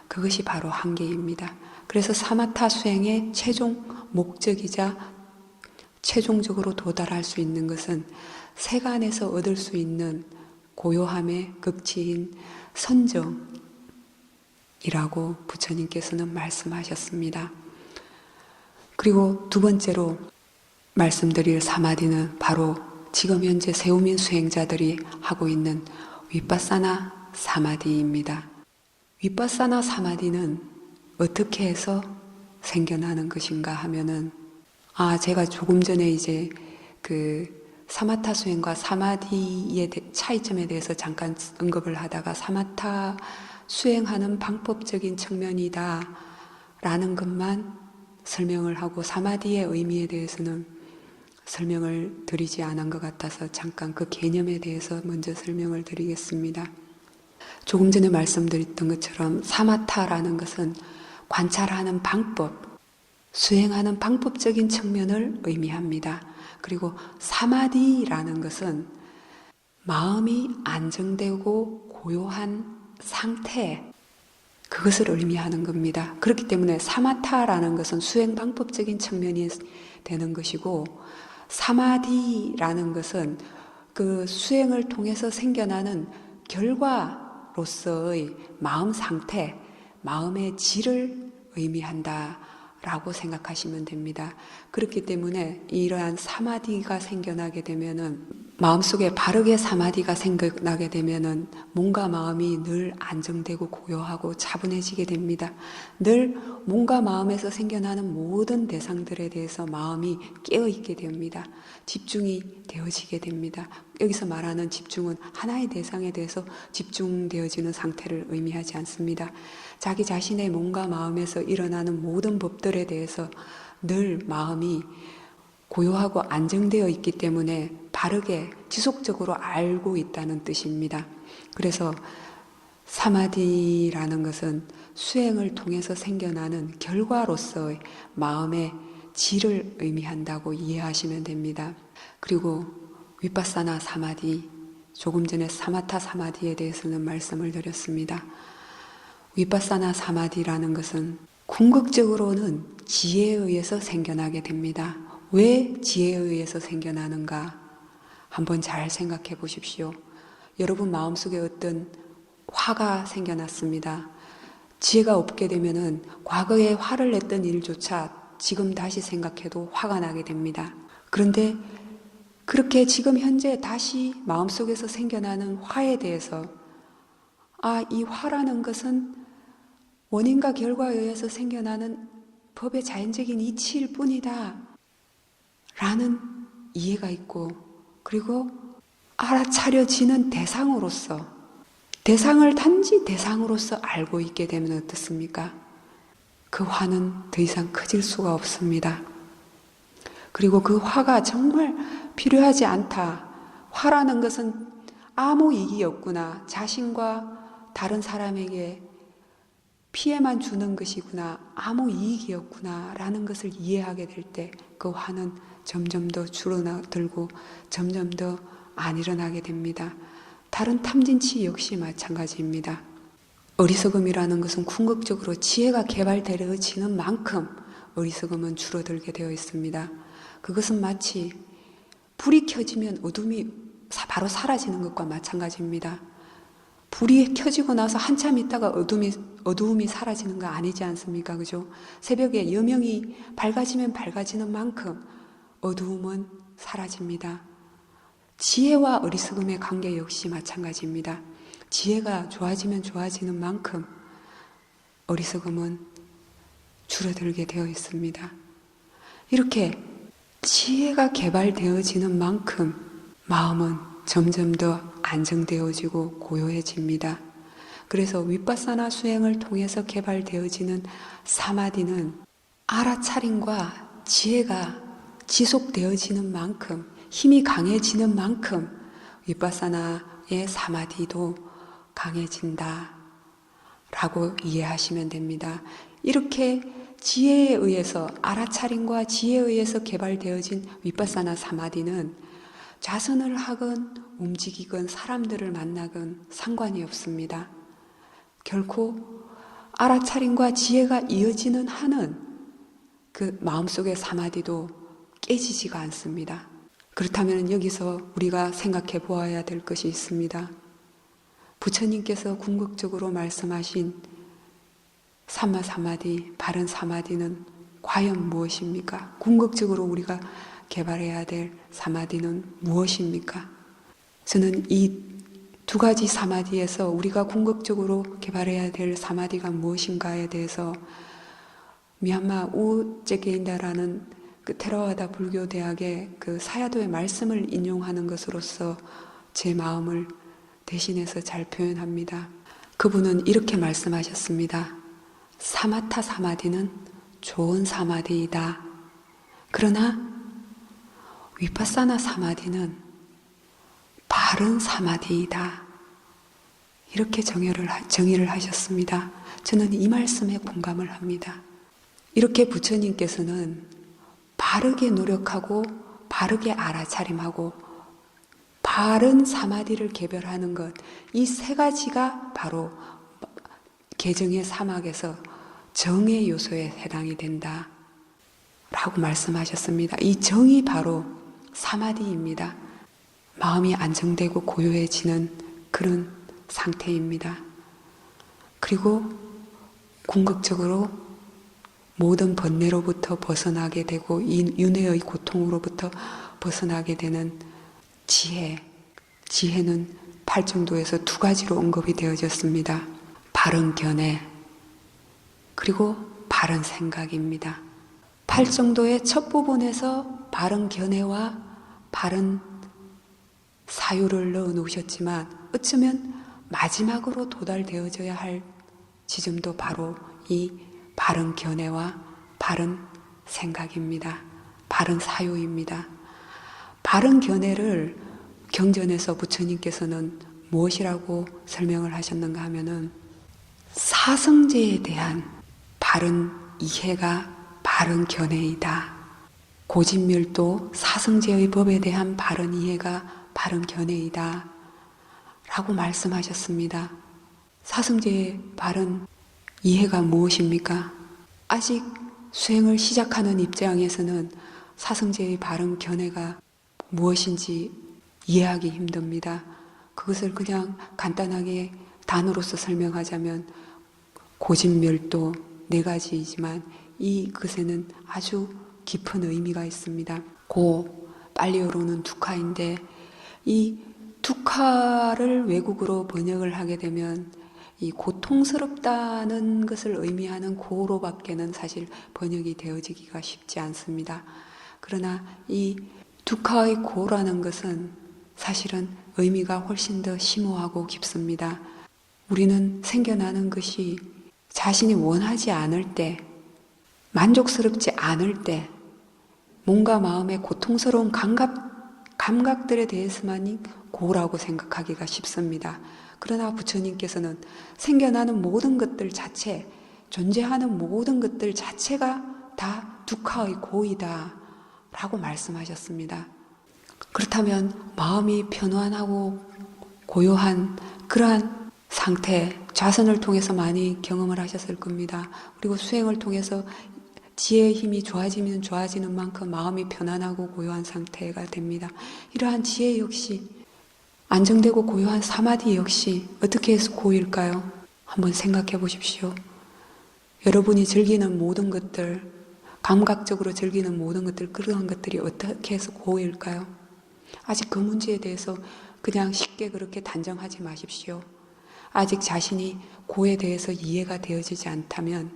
그것이 바로 한계입니다. 그래서 사마타 수행의 최종 목적이자 최종적으로 도달할 수 있는 것은 세간에서 얻을 수 있는 고요함의 극치인 선정이라고 부처님께서는 말씀하셨습니다. 그리고 두 번째로 말씀드릴 사마디는 바로 지금 현재 세우민 수행자들이 하고 있는 위파사나 사마디입니다. 위파사나 사마디는 어떻게 해서 생겨나는 것인가 하면은 제가 조금 전에 이제 그 사마타 수행과 사마디의 차이점에 대해서 잠깐 언급을 하다가 사마타 수행하는 방법적인 측면이다 라는 것만 설명을 하고 사마디의 의미에 대해서는 설명을 드리지 않은 것 같아서 잠깐 그 개념에 대해서 먼저 설명을 드리겠습니다. 조금 전에 말씀드렸던 것처럼 사마타라는 것은 관찰하는 방법, 수행하는 방법적인 측면을 의미합니다. 그리고 사마디라는 것은 마음이 안정되고 고요한 상태, 그것을 의미하는 겁니다. 그렇기 때문에 사마타라는 것은 수행 방법적인 측면이 되는 것이고 사마디라는 것은 그 수행을 통해서 생겨나는 결과로서의 마음 상태, 마음의 질을 의미한다 라고 생각하시면 됩니다. 그렇기 때문에 이러한 사마디가 생겨나게 되면은 마음속에 바르게 사마디가 생겨나게 되면은 몸과 마음이 늘 안정되고 고요하고 차분해지게 됩니다. 늘 몸과 마음에서 생겨나는 모든 대상들에 대해서 마음이 깨어있게 됩니다. 집중이 되어지게 됩니다. 여기서 말하는 집중은 하나의 대상에 대해서 집중되어지는 상태를 의미하지 않습니다. 자기 자신의 몸과 마음에서 일어나는 모든 법들에 대해서 늘 마음이 고요하고 안정되어 있기 때문에 바르게 지속적으로 알고 있다는 뜻입니다. 그래서 사마디라는 것은 수행을 통해서 생겨나는 결과로서의 마음의 질을 의미한다고 이해하시면 됩니다. 그리고 위파사나 사마디, 조금 전에 사마타 사마디에 대해서는 말씀을 드렸습니다. 위파사나 사마디라는 것은 궁극적으로는 지혜에 의해서 생겨나게 됩니다. 왜 지혜에 의해서 생겨나는가? 한번 잘 생각해 보십시오. 여러분 마음속에 어떤 화가 생겨났습니다. 지혜가 없게 되면은 과거에 화를 냈던 일조차 지금 다시 생각해도 화가 나게 됩니다. 그런데 그렇게 지금 현재 다시 마음속에서 생겨나는 화에 대해서 이 화라는 것은 원인과 결과에 의해서 생겨나는 법의 자연적인 이치일 뿐이다 라는 이해가 있고 그리고 알아차려지는 대상으로서 대상을 단지 대상으로서 알고 있게 되면 어떻습니까? 그 화는 더 이상 커질 수가 없습니다. 그리고 그 화가 정말 필요하지 않다. 화라는 것은 아무 이익이 없구나. 자신과 다른 사람에게 피해만 주는 것이구나. 아무 이익이 없구나. 라는 것을 이해하게 될 때 그 화는 점점 더 줄어들고 점점 더 안 일어나게 됩니다. 다른 탐진치 역시 마찬가지입니다. 어리석음이라는 것은 궁극적으로 지혜가 개발되어지는 만큼 어리석음은 줄어들게 되어 있습니다. 그것은 마치 불이 켜지면 어둠이 바로 사라지는 것과 마찬가지입니다. 불이 켜지고 나서 한참 있다가 어두움이 사라지는 거 아니지 않습니까? 그죠? 새벽에 여명이 밝아지면 밝아지는 만큼 어두움은 사라집니다. 지혜와 어리석음의 관계 역시 마찬가지입니다. 지혜가 좋아지면 좋아지는 만큼 어리석음은 줄어들게 되어 있습니다. 이렇게 지혜가 개발되어지는 만큼 마음은 점점 더 안정되어지고 고요해집니다. 그래서 윗바사나 수행을 통해서 개발되어지는 사마디는 알아차림과 지혜가 지속되어지는 만큼 힘이 강해지는 만큼 윗바사나의 사마디도 강해진다 라고 이해하시면 됩니다. 이렇게 지혜에 의해서 알아차림과 지혜에 의해서 개발되어진 윗바사나 사마디는 좌선을 하건 움직이건 사람들을 만나건 상관이 없습니다. 결코 알아차림과 지혜가 이어지는 한은 그 마음속의 사마디도 깨지지가 않습니다. 그렇다면 여기서 우리가 생각해 보아야 될 것이 있습니다. 부처님께서 궁극적으로 말씀하신 삼마 사마디, 바른 사마디는 과연 무엇입니까? 궁극적으로 우리가 개발해야 될 사마디는 무엇입니까? 저는 이 두 가지 사마디에서 우리가 궁극적으로 개발해야 될 사마디가 무엇인가에 대해서 미얀마 우제게인다라는 그 테라와다 불교 대학의 그 사야도의 말씀을 인용하는 것으로서 제 마음을 대신해서 잘 표현합니다. 그분은 이렇게 말씀하셨습니다. 사마타 사마디는 좋은 사마디이다. 그러나 위파사나 사마디는 바른 사마디이다. 이렇게 정의를 하셨습니다. 저는 이 말씀에 공감을 합니다. 이렇게 부처님께서는 바르게 노력하고 바르게 알아차림하고 바른 사마디를 개별하는 것, 이 세 가지가 바로 개정의 사막에서 정의 요소에 해당이 된다 라고 말씀하셨습니다. 이 정이 바로 사마디입니다. 마음이 안정되고 고요해지는 그런 상태입니다. 그리고 궁극적으로 모든 번뇌로부터 벗어나게 되고 이 윤회의 고통으로부터 벗어나게 되는 지혜는 팔정도에서 두 가지로 언급이 되어졌습니다. 바른 견해 그리고 바른 생각입니다. 팔정도의 첫 부분에서 바른 견해와 바른 사유를 넣어 놓으셨지만 어쩌면 마지막으로 도달되어져야 할 지점도 바로 이 바른 견해와 바른 생각입니다. 바른 사유입니다. 바른 견해를 경전에서 부처님께서는 무엇이라고 설명을 하셨는가 하면은 사성제에 대한 바른 이해가 바른 견해이다. 고진멸도 사성제의 법에 대한 바른 이해가 바른 견해이다. 라고 말씀하셨습니다. 사성제의 바른 이해가 무엇입니까? 아직 수행을 시작하는 입장에서는 사성제의 바른 견해가 무엇인지 이해하기 힘듭니다. 그것을 그냥 간단하게 단어로서 설명하자면 고진멸도 네 가지이지만 이 것에는 아주 깊은 의미가 있습니다. 빨리어로는 두카인데 이 두카를 외국어로 번역을 하게 되면 이 고통스럽다는 것을 의미하는 고로밖에는 사실 번역이 되어지기가 쉽지 않습니다. 그러나 이 두카의 고라는 것은 사실은 의미가 훨씬 더 심오하고 깊습니다. 우리는 생겨나는 것이 자신이 원하지 않을 때, 만족스럽지 않을 때, 몸과 마음의 고통스러운 감각들에 대해서만이 고라고 생각하기가 쉽습니다. 그러나 부처님께서는 생겨나는 모든 것들 자체, 존재하는 모든 것들 자체가 다 두카의 고이다 라고 말씀하셨습니다. 그렇다면 마음이 편안하고 고요한 그러한 상태, 좌선을 통해서 많이 경험을 하셨을 겁니다. 그리고 수행을 통해서 지혜의 힘이 좋아지면 좋아지는 만큼 마음이 편안하고 고요한 상태가 됩니다. 이러한 지혜 역시, 안정되고 고요한 사마디 역시 어떻게 해서 고일까요? 한번 생각해 보십시오. 여러분이 즐기는 모든 것들, 감각적으로 즐기는 모든 것들, 그러한 것들이 어떻게 해서 고일까요? 아직 그 문제에 대해서 그냥 쉽게 그렇게 단정하지 마십시오. 아직 자신이 고에 대해서 이해가 되어지지 않다면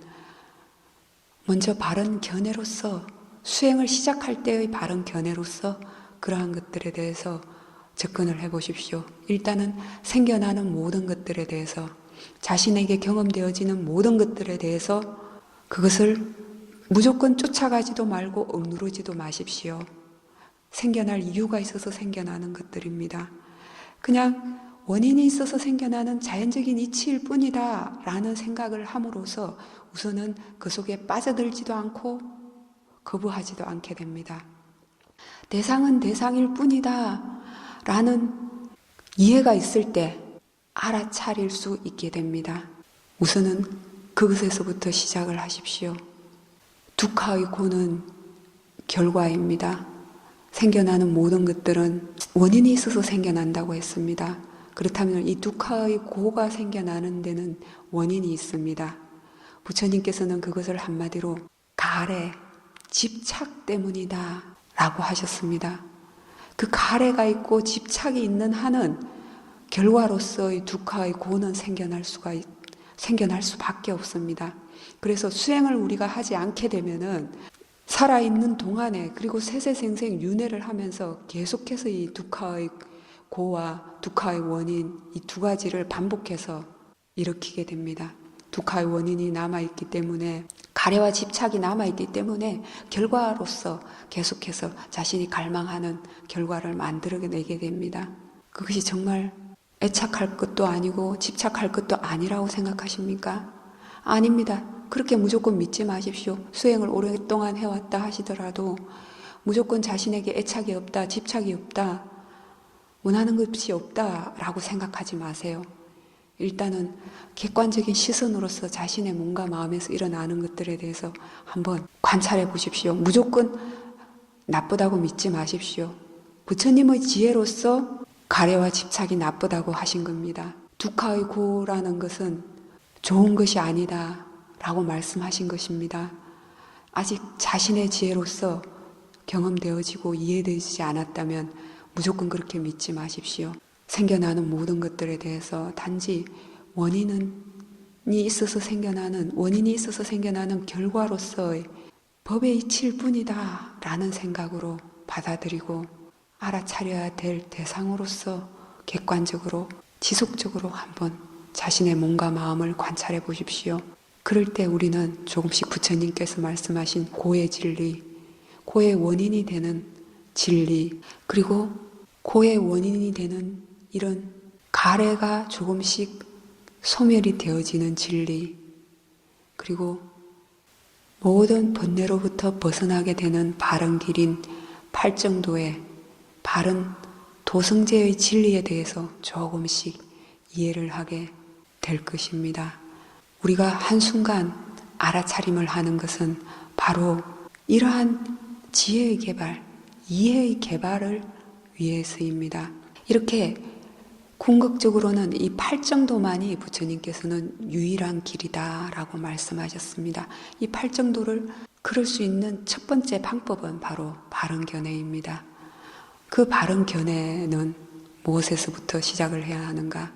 먼저 바른 견해로서, 수행을 시작할 때의 바른 견해로서 그러한 것들에 대해서 접근을 해보십시오. 일단은 생겨나는 모든 것들에 대해서, 자신에게 경험되어지는 모든 것들에 대해서 그것을 무조건 쫓아가지도 말고 억누르지도 마십시오. 생겨날 이유가 있어서 생겨나는 것들입니다. 그냥 원인이 있어서 생겨나는 자연적인 이치일 뿐이다 라는 생각을 함으로써 우선은 그 속에 빠져들지도 않고 거부하지도 않게 됩니다. 대상은 대상일 뿐이다 라는 이해가 있을 때 알아차릴 수 있게 됩니다. 우선은 그것에서부터 시작을 하십시오. 두카의 고는 결과입니다. 생겨나는 모든 것들은 원인이 있어서 생겨난다고 했습니다. 그렇다면 이 두카의 고가 생겨나는 데는 원인이 있습니다. 부처님께서는 그것을 한마디로 가래, 집착 때문이다 라고 하셨습니다. 그 가래가 있고 집착이 있는 한은 결과로서의 두카의 고는 생겨날 수밖에 없습니다. 그래서 수행을 우리가 하지 않게 되면은 살아있는 동안에, 그리고 세세생생 윤회를 하면서 계속해서 이 두카의 고와 두카의 원인, 이 두 가지를 반복해서 일으키게 됩니다. 두카의 원인이 남아있기 때문에, 가래와 집착이 남아있기 때문에 결과로서 계속해서 자신이 갈망하는 결과를 만들어내게 됩니다. 그것이 정말 애착할 것도 아니고 집착할 것도 아니라고 생각하십니까? 아닙니다. 그렇게 무조건 믿지 마십시오. 수행을 오랫동안 해왔다 하시더라도 무조건 자신에게 애착이 없다, 집착이 없다, 원하는 것이 없다라고 생각하지 마세요. 일단은 객관적인 시선으로서 자신의 몸과 마음에서 일어나는 것들에 대해서 한번 관찰해 보십시오. 무조건 나쁘다고 믿지 마십시오. 부처님의 지혜로서 가래와 집착이 나쁘다고 하신 겁니다. 두카의 고라는 것은 좋은 것이 아니다 라고 말씀하신 것입니다. 아직 자신의 지혜로서 경험되어지고 이해되지 않았다면 무조건 그렇게 믿지 마십시오. 생겨나는 모든 것들에 대해서 단지 원인이 있어서 생겨나는 결과로서의 법의 이치일 뿐이다 라는 생각으로 받아들이고 알아차려야 될 대상으로서 객관적으로 지속적으로 한번 자신의 몸과 마음을 관찰해 보십시오. 그럴 때 우리는 조금씩 부처님께서 말씀하신 고의 진리, 고의 원인이 되는 진리, 그리고 고의 원인이 되는 이런 가래가 조금씩 소멸이 되어지는 진리, 그리고 모든 번뇌로부터 벗어나게 되는 바른 길인 팔정도의 바른 도성제의 진리에 대해서 조금씩 이해를 하게 될 것입니다. 우리가 한순간 알아차림을 하는 것은 바로 이러한 지혜의 개발, 이해의 개발을 위해서입니다. 이렇게 궁극적으로는 이 팔정도만이 부처님께서는 유일한 길이다 라고 말씀하셨습니다. 이 팔정도를 그럴 수 있는 첫 번째 방법은 바로 바른 견해입니다. 그 바른 견해는 무엇에서부터 시작을 해야 하는가?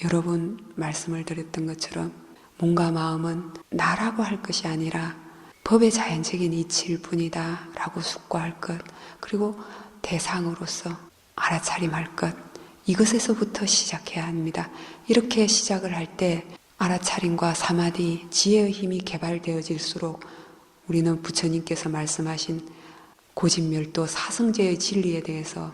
여러분 말씀을 드렸던 것처럼 몸과 마음은 나라고 할 것이 아니라 법의 자연적인 이치일 뿐이다 라고 숙고할 것, 그리고 대상으로서 알아차림할 것, 이것에서부터 시작해야 합니다. 이렇게 시작을 할 때 알아차림과 사마디, 지혜의 힘이 개발되어질수록 우리는 부처님께서 말씀하신 고진멸도 사성제의 진리에 대해서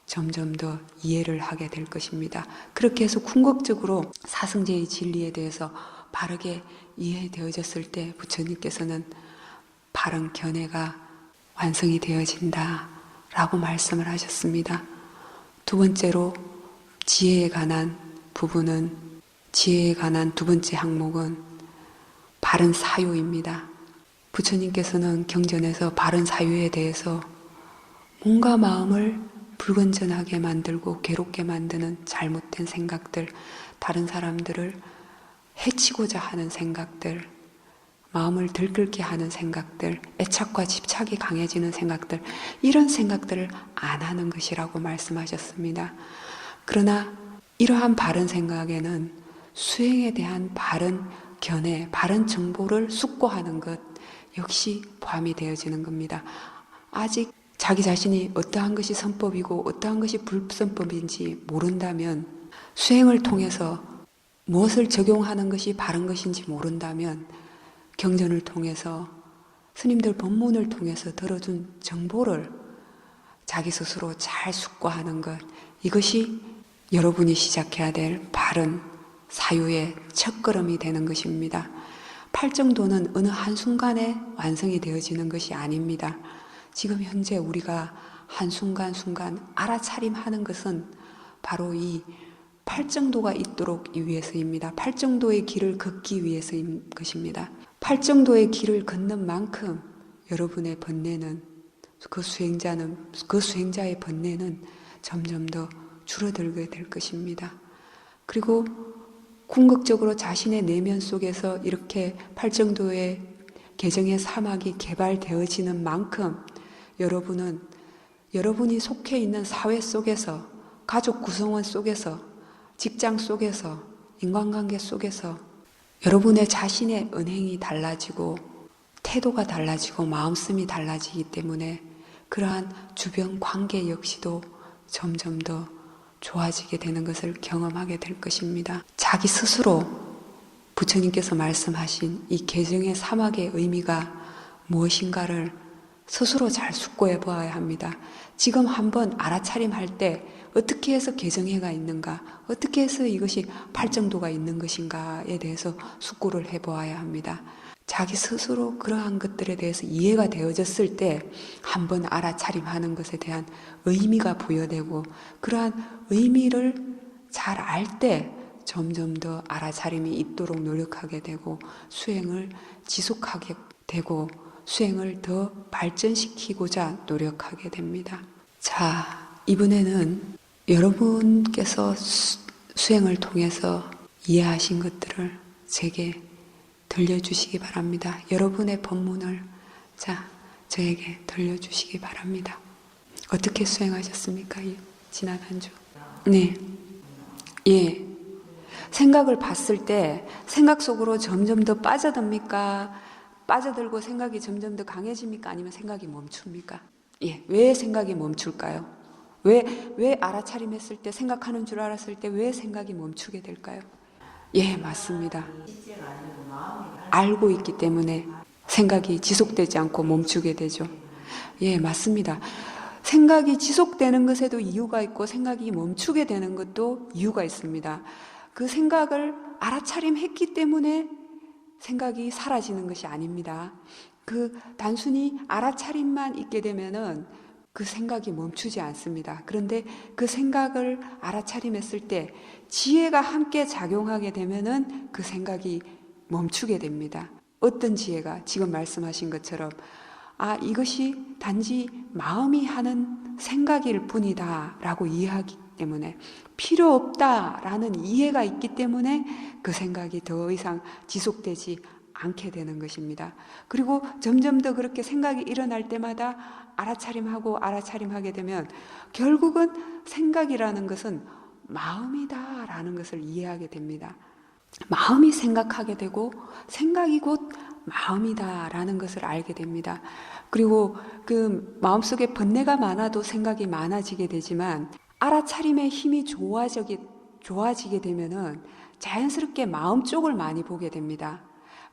점점 더 이해를 하게 될 것입니다. 그렇게 해서 궁극적으로 사성제의 진리에 대해서 바르게 이해되어졌을 때 부처님께서는 바른 견해가 완성이 되어진다 라고 말씀을 하셨습니다. 두 번째로 지혜에 관한 부분은, 지혜에 관한 두 번째 항목은 바른 사유입니다. 부처님께서는 경전에서 바른 사유에 대해서 몸과 마음을 불건전하게 만들고 괴롭게 만드는 잘못된 생각들, 다른 사람들을 해치고자 하는 생각들, 마음을 들끓게 하는 생각들, 애착과 집착이 강해지는 생각들, 이런 생각들을 안 하는 것이라고 말씀하셨습니다. 그러나 이러한 바른 생각에는 수행에 대한 바른 견해, 바른 정보를 숙고하는 것 역시 포함이 되어지는 겁니다. 아직 자기 자신이 어떠한 것이 선법이고 어떠한 것이 불선법인지 모른다면, 수행을 통해서 무엇을 적용하는 것이 바른 것인지 모른다면, 경전을 통해서, 스님들 법문을 통해서 들어준 정보를 자기 스스로 잘 숙고하는 것, 이것이 여러분이 시작해야 될 바른 사유의 첫걸음이 되는 것입니다. 팔정도는 어느 한순간에 완성이 되어지는 것이 아닙니다. 지금 현재 우리가 한순간순간 알아차림하는 것은 바로 이 팔정도가 있도록 위해서입니다. 팔정도의 길을 걷기 위해서인 것입니다. 팔정도의 길을 걷는 만큼 여러분의 번뇌는, 그 수행자의 번뇌는 점점 더 줄어들게 될 것입니다. 그리고 궁극적으로 자신의 내면 속에서 이렇게 팔정도의 개정의 사막이 개발되어지는 만큼 여러분은 여러분이 속해 있는 사회 속에서, 가족 구성원 속에서, 직장 속에서, 인간관계 속에서 여러분의 자신의 언행이 달라지고 태도가 달라지고 마음씀이 달라지기 때문에 그러한 주변 관계 역시도 점점 더 좋아지게 되는 것을 경험하게 될 것입니다. 자기 스스로 부처님께서 말씀하신 이 개정의 사막의 의미가 무엇인가를 스스로 잘 숙고해 보아야 합니다. 지금 한번 알아차림할 때 어떻게 해서 개정해가 있는가, 어떻게 해서 이것이 팔정도가 있는 것인가에 대해서 숙고를 해보아야 합니다. 자기 스스로 그러한 것들에 대해서 이해가 되어졌을 때 한번 알아차림하는 것에 대한 의미가 부여되고, 그러한 의미를 잘 알 때 점점 더 알아차림이 있도록 노력하게 되고 수행을 지속하게 되고 수행을 더 발전시키고자 노력하게 됩니다. 자, 이번에는 여러분께서 수행을 통해서 이해하신 것들을 제게 들려주시기 바랍니다. 여러분의 법문을 저에게 들려주시기 바랍니다. 어떻게 수행하셨습니까? 지난 한 주. 네. 예. 생각을 봤을 때 생각 속으로 점점 더 빠져듭니까? 빠져들고 생각이 점점 더 강해집니까? 아니면 생각이 멈춥니까? 예. 왜 생각이 멈출까요? 왜 알아차림했을 때, 생각하는 줄 알았을 때 왜 생각이 멈추게 될까요? 예, 맞습니다. 알고 있기 때문에 생각이 지속되지 않고 멈추게 되죠. 예, 맞습니다. 생각이 지속되는 것에도 이유가 있고 생각이 멈추게 되는 것도 이유가 있습니다. 그 생각을 알아차림했기 때문에 생각이 사라지는 것이 아닙니다. 단순히 알아차림만 있게 되면은 그 생각이 멈추지 않습니다. 그런데 그 생각을 알아차림했을 때 지혜가 함께 작용하게 되면은 그 생각이 멈추게 됩니다. 어떤 지혜가? 지금 말씀하신 것처럼 이것이 단지 마음이 하는 생각일 뿐이다 라고 이해하기 때문에, 필요 없다라는 이해가 있기 때문에 그 생각이 더 이상 지속되지 않게 되는 것입니다. 그리고 점점 더 그렇게 생각이 일어날 때마다 알아차림하게 되면 결국은 생각이라는 것은 마음이다라는 것을 이해하게 됩니다. 마음이 생각하게 되고 생각이 곧 마음이다라는 것을 알게 됩니다. 그리고 그 마음속에 번뇌가 많아도 생각이 많아지게 되지만 알아차림의 힘이 좋아지게 되면은 자연스럽게 마음 쪽을 많이 보게 됩니다.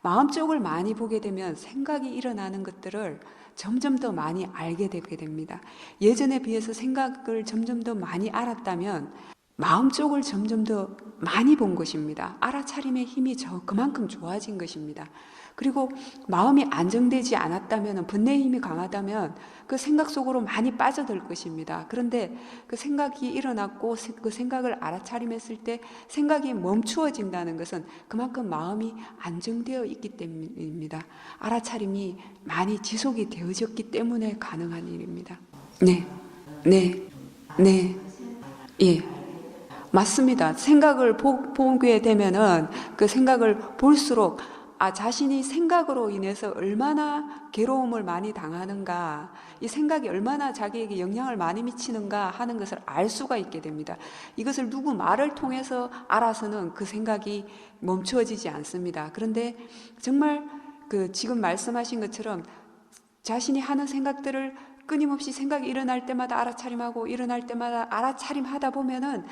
마음 쪽을 많이 보게 되면 생각이 일어나는 것들을 점점 더 많이 알게 되게 됩니다. 예전에 비해서 생각을 점점 더 많이 알았다면 마음 쪽을 점점 더 많이 본 것입니다. 알아차림의 힘이 그만큼 좋아진 것입니다. 그리고 마음이 안정되지 않았다면, 번뇌의 힘이 강하다면 그 생각 속으로 많이 빠져들 것입니다. 그런데 그 생각이 일어났고 그 생각을 알아차림했을 때 생각이 멈추어진다는 것은 그만큼 마음이 안정되어 있기 때문입니다. 알아차림이 많이 지속이 되어졌기 때문에 가능한 일입니다. 네, 네, 네, 예. 맞습니다. 생각을 보게 되면은 그 생각을 볼수록 자신이 생각으로 인해서 얼마나 괴로움을 많이 당하는가, 이 생각이 얼마나 자기에게 영향을 많이 미치는가 하는 것을 알 수가 있게 됩니다. 이것을 누구 말을 통해서 알아서는 그 생각이 멈추어지지 않습니다. 그런데 정말 그 지금 말씀하신 것처럼 자신이 하는 생각들을 끊임없이 생각이 일어날 때마다 알아차림하고 일어날 때마다 알아차림하다 보면은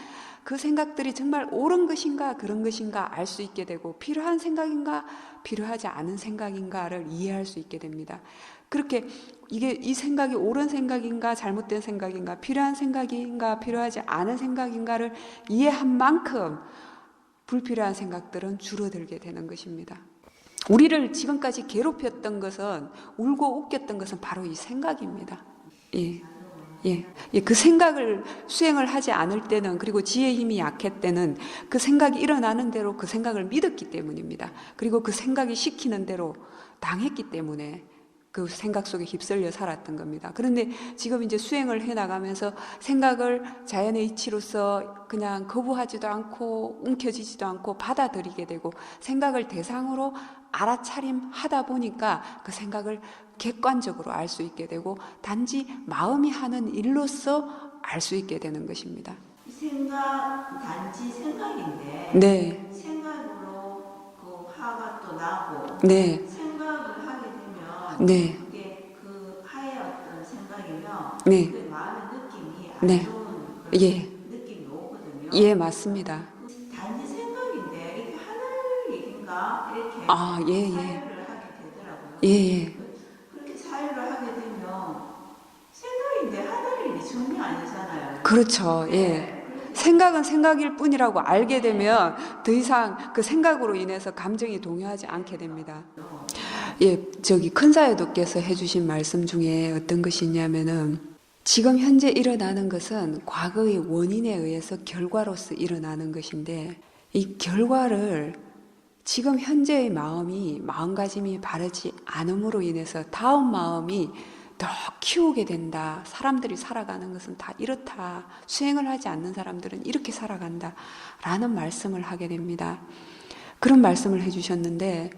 그 생각들이 정말 옳은 것인가 그런 것인가 알 수 있게 되고 필요한 생각인가 필요하지 않은 생각인가를 이해할 수 있게 됩니다. 그렇게 이 생각이 옳은 생각인가 잘못된 생각인가 필요한 생각인가 필요하지 않은 생각인가를 이해한 만큼 불필요한 생각들은 줄어들게 되는 것입니다. 우리를 지금까지 괴롭혔던 것은, 울고 웃겼던 것은 바로 이 생각입니다. 예. 예. 그 생각을 수행을 하지 않을 때는, 그리고 지혜의 힘이 약할 때는 그 생각이 일어나는 대로 그 생각을 믿었기 때문입니다. 그리고 그 생각이 시키는 대로 당했기 때문에 그 생각 속에 휩쓸려 살았던 겁니다. 그런데 지금 이제 수행을 해 나가면서 생각을 자연의 이치로서 그냥 거부하지도 않고 움켜쥐지도 않고 받아들이게 되고 생각을 대상으로 알아차림하다 보니까 그 생각을 객관적으로 알 수 있게 되고 단지 마음이 하는 일로서 알 수 있게 되는 것입니다. 생각, 단지 생각인데 네. 생각으로 그 화가 또 나고 네. 생각을 하게 되면 네. 그게 그 화의 어떤 생각이면 네. 그 마음의 느낌이 안 네. 좋은 그런 예. 느낌이 오거든요. 예, 맞습니다. 단지 생각인데 이렇게 하늘 얘기인가 이렇게 예, 예. 사유를 하게 되더라고요. 예, 예. 그렇게 사유를 하게 되면 생각인데 하늘 일이 전혀 아니잖아요. 그렇죠. 예. 생각은 생각일 뿐이라고 알게 되면 더 이상 그 생각으로 인해서 감정이 동요하지 않게 됩니다. 예, 큰사회도께서 해주신 말씀 중에 어떤 것이 있냐면은 지금 현재 일어나는 것은 과거의 원인에 의해서 결과로서 일어나는 것인데 이 결과를 지금 현재의 마음가짐이 바르지 않음으로 인해서 다음 마음이 더 키우게 된다. 사람들이 살아가는 것은 다 이렇다. 수행을 하지 않는 사람들은 이렇게 살아간다. 라는 말씀을 하게 됩니다. 그런 말씀을 해주셨는데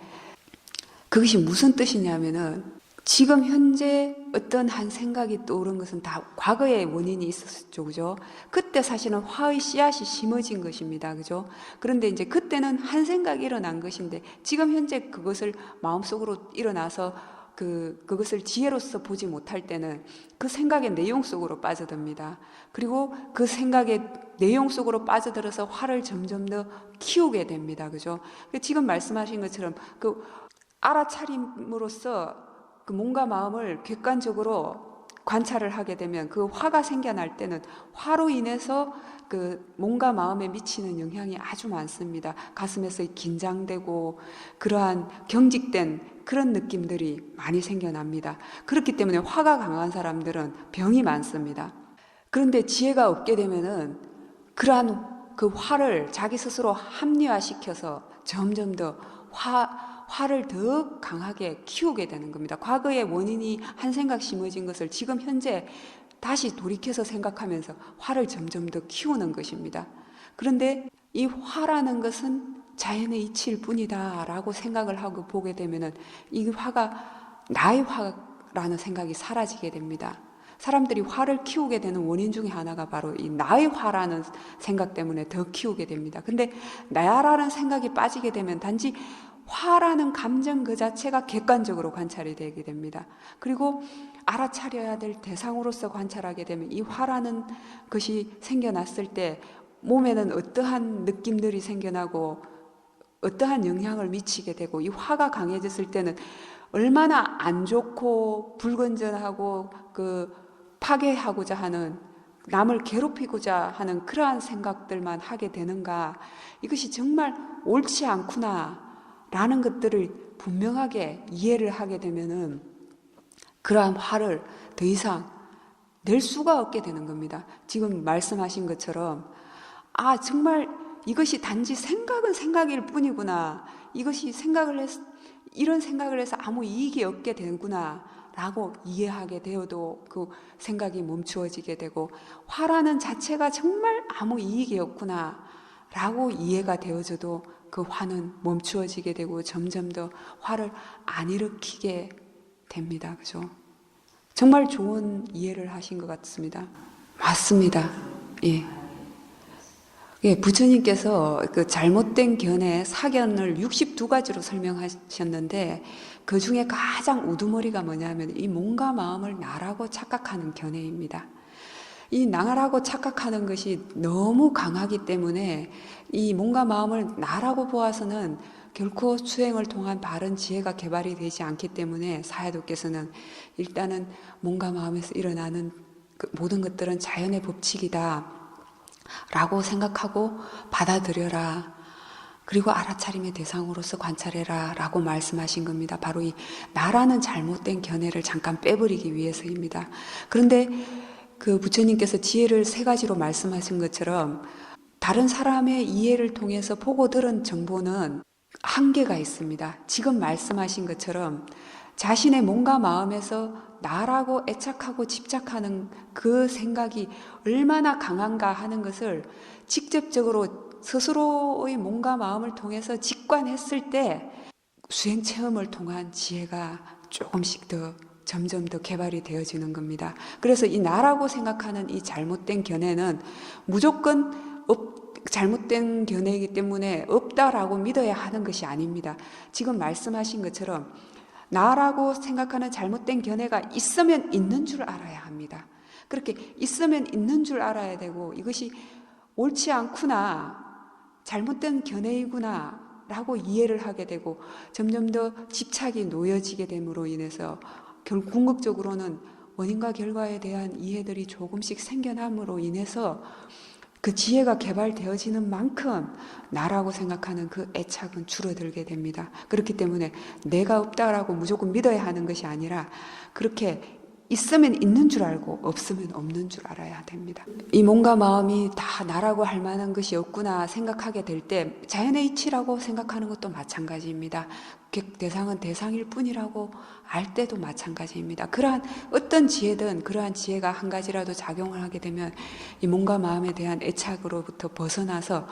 그것이 무슨 뜻이냐면은 지금 현재 어떤 한 생각이 떠오른 것은 다 과거의 원인이 있었죠. 그죠? 그때 사실은 화의 씨앗이 심어진 것입니다. 그죠? 그런데 이제 그때는 한 생각이 일어난 것인데 지금 현재 그것을 마음속으로 일어나서 그것을 지혜로서 보지 못할 때는 그 생각의 내용 속으로 빠져듭니다. 그리고 그 생각의 내용 속으로 빠져들어서 화를 점점 더 키우게 됩니다. 그죠? 지금 말씀하신 것처럼 그 알아차림으로써 그 몸과 마음을 객관적으로 관찰을 하게 되면 그 화가 생겨날 때는 화로 인해서 그 몸과 마음에 미치는 영향이 아주 많습니다. 가슴에서 긴장되고 그러한 경직된 그런 느낌들이 많이 생겨납니다. 그렇기 때문에 화가 강한 사람들은 병이 많습니다. 그런데 지혜가 없게 되면은 그러한 그 화를 자기 스스로 합리화시켜서 점점 더 화를 더 강하게 키우게 되는 겁니다. 과거의 원인이 한 생각 심어진 것을 지금 현재 다시 돌이켜서 생각하면서 화를 점점 더 키우는 것입니다. 그런데 이 화라는 것은 자연의 이치일 뿐이다 라고 생각을 하고 보게 되면은 이 화가 나의 화라는 생각이 사라지게 됩니다. 사람들이 화를 키우게 되는 원인 중에 하나가 바로 이 나의 화라는 생각 때문에 더 키우게 됩니다. 근데 나라는 생각이 빠지게 되면 단지 화라는 감정 그 자체가 객관적으로 관찰이 되게 됩니다. 그리고 알아차려야 될 대상으로서 관찰하게 되면 이 화라는 것이 생겨났을 때 몸에는 어떠한 느낌들이 생겨나고 어떠한 영향을 미치게 되고, 이 화가 강해졌을 때는 얼마나 안 좋고 불건전하고 그 파괴하고자 하는, 남을 괴롭히고자 하는 그러한 생각들만 하게 되는가, 이것이 정말 옳지 않구나 라는 것들을 분명하게 이해를 하게 되면은 그러한 화를 더 이상 낼 수가 없게 되는 겁니다. 지금 말씀하신 것처럼 정말 이것이 단지 생각은 생각일 뿐이구나, 이것이 이런 생각을 해서 아무 이익이 없게 되는구나 라고 이해하게 되어도 그 생각이 멈추어지게 되고, 화라는 자체가 정말 아무 이익이 없구나 라고 이해가 되어져도 그 화는 멈추어지게 되고 점점 더 화를 안 일으키게 됩니다. 그죠? 정말 좋은 이해를 하신 것 같습니다. 맞습니다. 예. 예, 부처님께서 그 잘못된 견해, 사견을 62가지로 설명하셨는데 그 중에 가장 우두머리가 뭐냐면 이 몸과 마음을 나라고 착각하는 견해입니다. 이 나라고 착각하는 것이 너무 강하기 때문에 이 몸과 마음을 나라고 보아서는 결코 수행을 통한 바른 지혜가 개발이 되지 않기 때문에 사야도께서는 일단은 몸과 마음에서 일어나는 그 모든 것들은 자연의 법칙이다 라고 생각하고 받아들여라. 그리고 알아차림의 대상으로서 관찰해라 라고 말씀하신 겁니다. 바로 이 나라는 잘못된 견해를 잠깐 빼버리기 위해서입니다. 그런데 그 부처님께서 지혜를 3가지로 말씀하신 것처럼 다른 사람의 이해를 통해서 보고 들은 정보는 한계가 있습니다. 지금 말씀하신 것처럼 자신의 몸과 마음에서 나라고 애착하고 집착하는 그 생각이 얼마나 강한가 하는 것을 직접적으로 스스로의 몸과 마음을 통해서 직관했을 때 수행 체험을 통한 지혜가 조금씩 더 점점 더 개발이 되어지는 겁니다. 그래서 이 나라고 생각하는 이 잘못된 견해는 무조건 잘못된 견해이기 때문에 없다라고 믿어야 하는 것이 아닙니다. 지금 말씀하신 것처럼 나라고 생각하는 잘못된 견해가 있으면 있는 줄 알아야 합니다. 그렇게 있으면 있는 줄 알아야 되고, 이것이 옳지 않구나, 잘못된 견해이구나 라고 이해를 하게 되고 점점 더 집착이 놓여지게 됨으로 인해서 궁극적으로는 원인과 결과에 대한 이해들이 조금씩 생겨남으로 인해서 그 지혜가 개발되어지는 만큼 나라고 생각하는 그 애착은 줄어들게 됩니다. 그렇기 때문에 내가 없다라고 무조건 믿어야 하는 것이 아니라 그렇게 있으면 있는 줄 알고 없으면 없는 줄 알아야 됩니다. 이 몸과 마음이 다 나라고 할 만한 것이 없구나 생각하게 될 때 자연의 이치라고 생각하는 것도 마찬가지입니다. 대상은 대상일 뿐이라고 알 때도 마찬가지입니다. 그러한 어떤 지혜든 그러한 지혜가 한 가지라도 작용을 하게 되면 이 몸과 마음에 대한 애착으로부터 벗어나서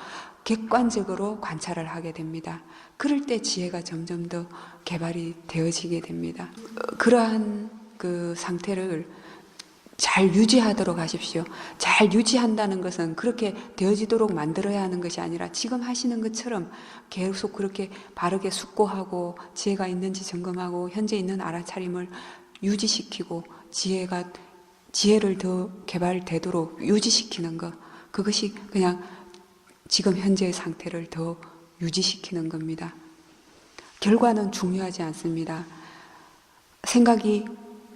객관적으로 관찰을 하게 됩니다. 그럴 때 지혜가 점점 더 개발이 되어지게 됩니다. 그러한 그 상태를 잘 유지하도록 하십시오. 잘 유지한다는 것은 그렇게 되어지도록 만들어야 하는 것이 아니라 지금 하시는 것처럼 계속 그렇게 바르게 숙고하고 지혜가 있는지 점검하고 현재 있는 알아차림을 유지시키고 지혜를 더 개발되도록 유지시키는 것, 그것이 그냥 지금 현재의 상태를 더 유지시키는 겁니다. 결과는 중요하지 않습니다. 생각이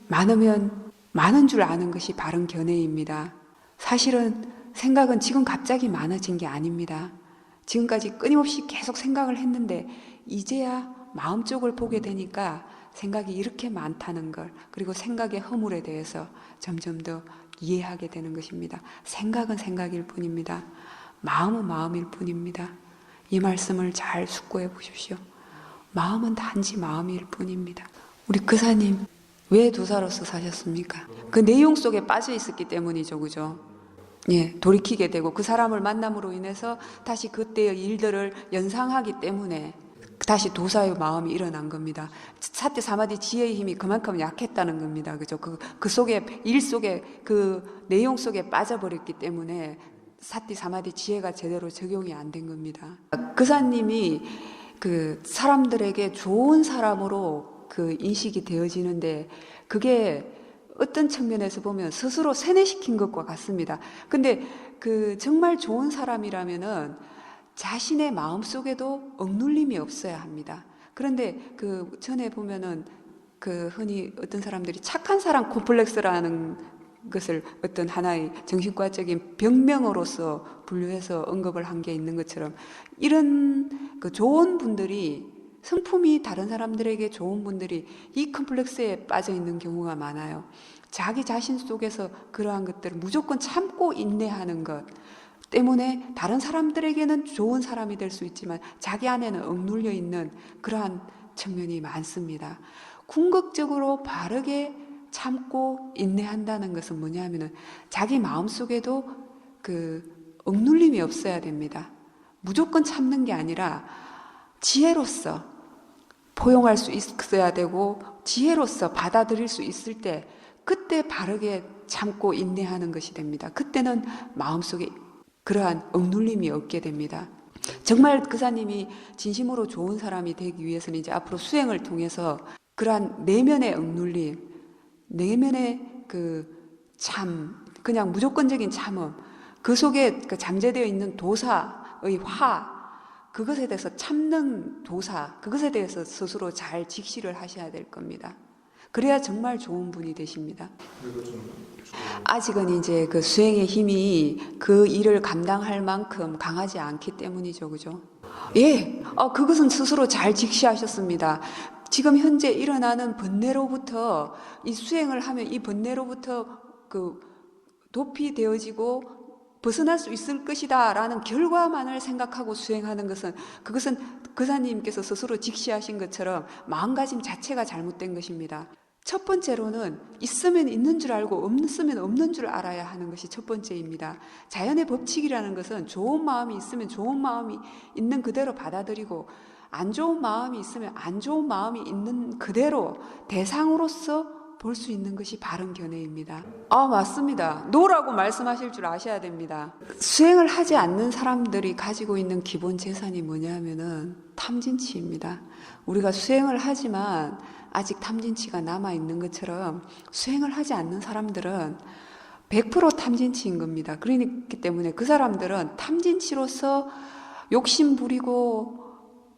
많으면 많은 줄 아는 것이 바른 견해입니다. 사실은 생각은 지금 갑자기 많아진 게 아닙니다. 지금까지 끊임없이 계속 생각을 했는데 이제야 마음 쪽을 보게 되니까 생각이 이렇게 많다는 걸, 그리고 생각의 허물에 대해서 점점 더 이해하게 되는 것입니다. 생각은 생각일 뿐입니다. 마음은 마음일 뿐입니다. 이 말씀을 잘 숙고해 보십시오. 마음은 단지 마음일 뿐입니다. 우리 그사님 왜 도사로서 사셨습니까? 그 내용 속에 빠져 있었기 때문이죠. 그죠? 예, 돌이키게 되고 그 사람을 만남으로 인해서 다시 그때의 일들을 연상하기 때문에 다시 도사의 마음이 일어난 겁니다. 사티 사마디 지혜의 힘이 그만큼 약했다는 겁니다. 그죠? 그 속에, 일 속에, 그 내용 속에 빠져버렸기 때문에 사티 사마디 지혜가 제대로 적용이 안 된 겁니다. 그사님이 그 사람들에게 좋은 사람으로 그 인식이 되어지는데 그게 어떤 측면에서 보면 스스로 세뇌시킨 것과 같습니다. 근데 그 정말 좋은 사람이라면은 자신의 마음 속에도 억눌림이 없어야 합니다. 그런데 그 전에 보면은 그 흔히 어떤 사람들이 착한 사람 콤플렉스라는 것을 어떤 하나의 정신과적인 병명으로서 분류해서 언급을 한 게 있는 것처럼 이런 그 좋은 분들이 성품이 다른 사람들에게 좋은 분들이 이 컴플렉스에 빠져 있는 경우가 많아요. 자기 자신 속에서 그러한 것들을 무조건 참고 인내하는 것 때문에 다른 사람들에게는 좋은 사람이 될 수 있지만 자기 안에는 억눌려 있는 그러한 측면이 많습니다. 궁극적으로 바르게 참고 인내한다는 것은 뭐냐면은 자기 마음속에도 그 억눌림이 없어야 됩니다. 무조건 참는 게 아니라 지혜로서 포용할 수 있어야 되고 지혜로서 받아들일 수 있을 때 그때 바르게 참고 인내하는 것이 됩니다. 그때는 마음속에 그러한 억눌림이 없게 됩니다. 정말 그사님이 진심으로 좋은 사람이 되기 위해서는 이제 앞으로 수행을 통해서 그러한 내면의 억눌림, 내면의 그 참, 그냥 무조건적인 참음, 그 속에 그 잠재되어 있는 도사의 화, 그것에 대해서 참는 도사, 그것에 대해서 스스로 잘 직시를 하셔야 될 겁니다. 그래야 정말 좋은 분이 되십니다. 아직은 이제 그 수행의 힘이 그 일을 감당할 만큼 강하지 않기 때문이죠, 그죠? 예, 그것은 스스로 잘 직시하셨습니다. 지금 현재 일어나는 번뇌로부터 이 수행을 하면 이 번뇌로부터 그 도피되어지고 벗어날 수 있을 것이다 라는 결과만을 생각하고 수행하는 것은 그것은 그사님께서 스스로 직시하신 것처럼 마음가짐 자체가 잘못된 것입니다. 첫 번째로는 있으면 있는 줄 알고 없으면 없는 줄 알아야 하는 것이 첫 번째입니다. 자연의 법칙이라는 것은 좋은 마음이 있으면 좋은 마음이 있는 그대로 받아들이고 안 좋은 마음이 있으면 안 좋은 마음이 있는 그대로 대상으로서 볼 수 있는 것이 바른 견해입니다. 맞습니다. 노라고 말씀하실 줄 아셔야 됩니다. 수행을 하지 않는 사람들이 가지고 있는 기본 재산이 뭐냐면은 탐진치입니다. 우리가 수행을 하지만 아직 탐진치가 남아있는 것처럼 수행을 하지 않는 사람들은 100% 탐진치인 겁니다. 그렇기 때문에 그 사람들은 탐진치로서 욕심 부리고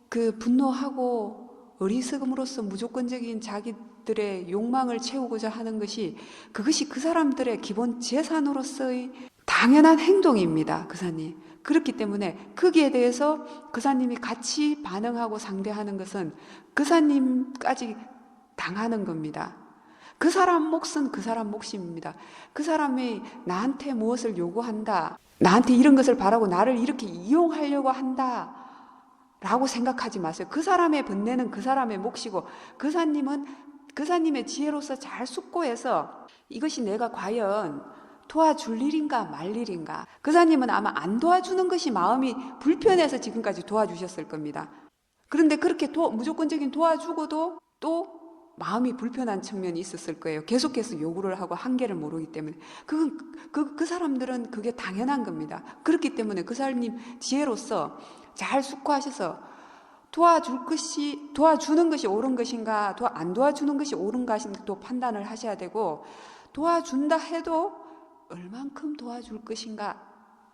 그 분노하고 어리석음으로써 무조건적인 자기들의 욕망을 채우고자 하는 것이 그것이 그 사람들의 기본 재산으로서의 당연한 행동입니다. 그사님. 그렇기 때문에 거기에 대해서 그사님이 같이 반응하고 상대하는 것은 그사님까지 당하는 겁니다. 그 사람 몫은 그 사람 몫입니다. 그 사람이 나한테 무엇을 요구한다, 나한테 이런 것을 바라고 나를 이렇게 이용하려고 한다 라고 생각하지 마세요. 그 사람의 번뇌는 그 사람의 몫이고 그사님의 지혜로서 잘 숙고해서 이것이 내가 과연 도와줄 일인가 말 일인가. 그사님은 아마 안 도와주는 것이 마음이 불편해서 지금까지 도와주셨을 겁니다. 그런데 그렇게 무조건적인 도와주고도 또 마음이 불편한 측면이 있었을 거예요. 계속해서 요구를 하고 한계를 모르기 때문에. 그 사람들은 그게 당연한 겁니다. 그렇기 때문에 그 사람님 지혜로서 잘 숙고하셔서 도와주는 것이 옳은 것인가, 안 도와주는 것이 옳은 것인가 또 판단을 하셔야 되고, 도와준다 해도 얼만큼 도와줄 것인가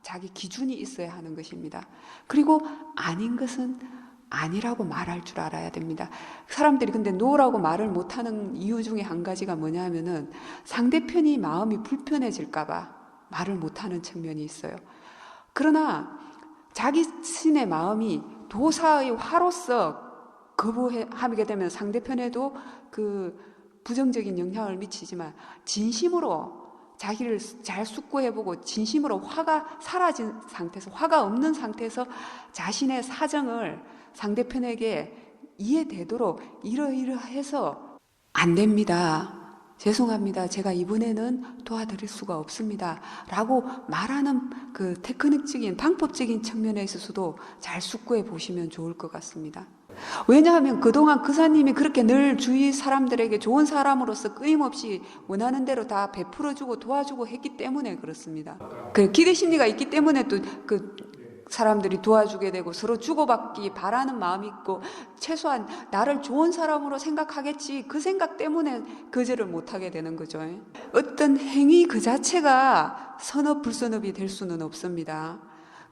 자기 기준이 있어야 하는 것입니다. 그리고 아닌 것은 아니라고 말할 줄 알아야 됩니다. 사람들이 근데 노라고 말을 못하는 이유 중에 한 가지가 뭐냐 하면은 상대편이 마음이 불편해질까봐 말을 못하는 측면이 있어요. 그러나 자기 신의 마음이 도사의 화로서 거부하게 되면 상대편에도 그 부정적인 영향을 미치지만 진심으로 자기를 잘 숙고해보고 진심으로 화가 사라진 상태에서, 화가 없는 상태에서 자신의 사정을 상대편에게 이해되도록 이러이러해서 안 됩니다. 죄송합니다. 제가 이번에는 도와드릴 수가 없습니다. 라고 말하는 그 테크닉적인 방법적인 측면에 있어서도 잘 숙고해 보시면 좋을 것 같습니다. 왜냐하면 그동안 그사님이 그렇게 늘 주위 사람들에게 좋은 사람으로서 끊임없이 원하는 대로 다 베풀어주고 도와주고 했기 때문에 그렇습니다. 그 기대 심리가 있기 때문에 또 사람들이 도와주게 되고 서로 주고받기 바라는 마음이 있고 최소한 나를 좋은 사람으로 생각하겠지 그 생각 때문에 거절을 못하게 되는 거죠. 어떤 행위 그 자체가 선업 불선업이 될 수는 없습니다.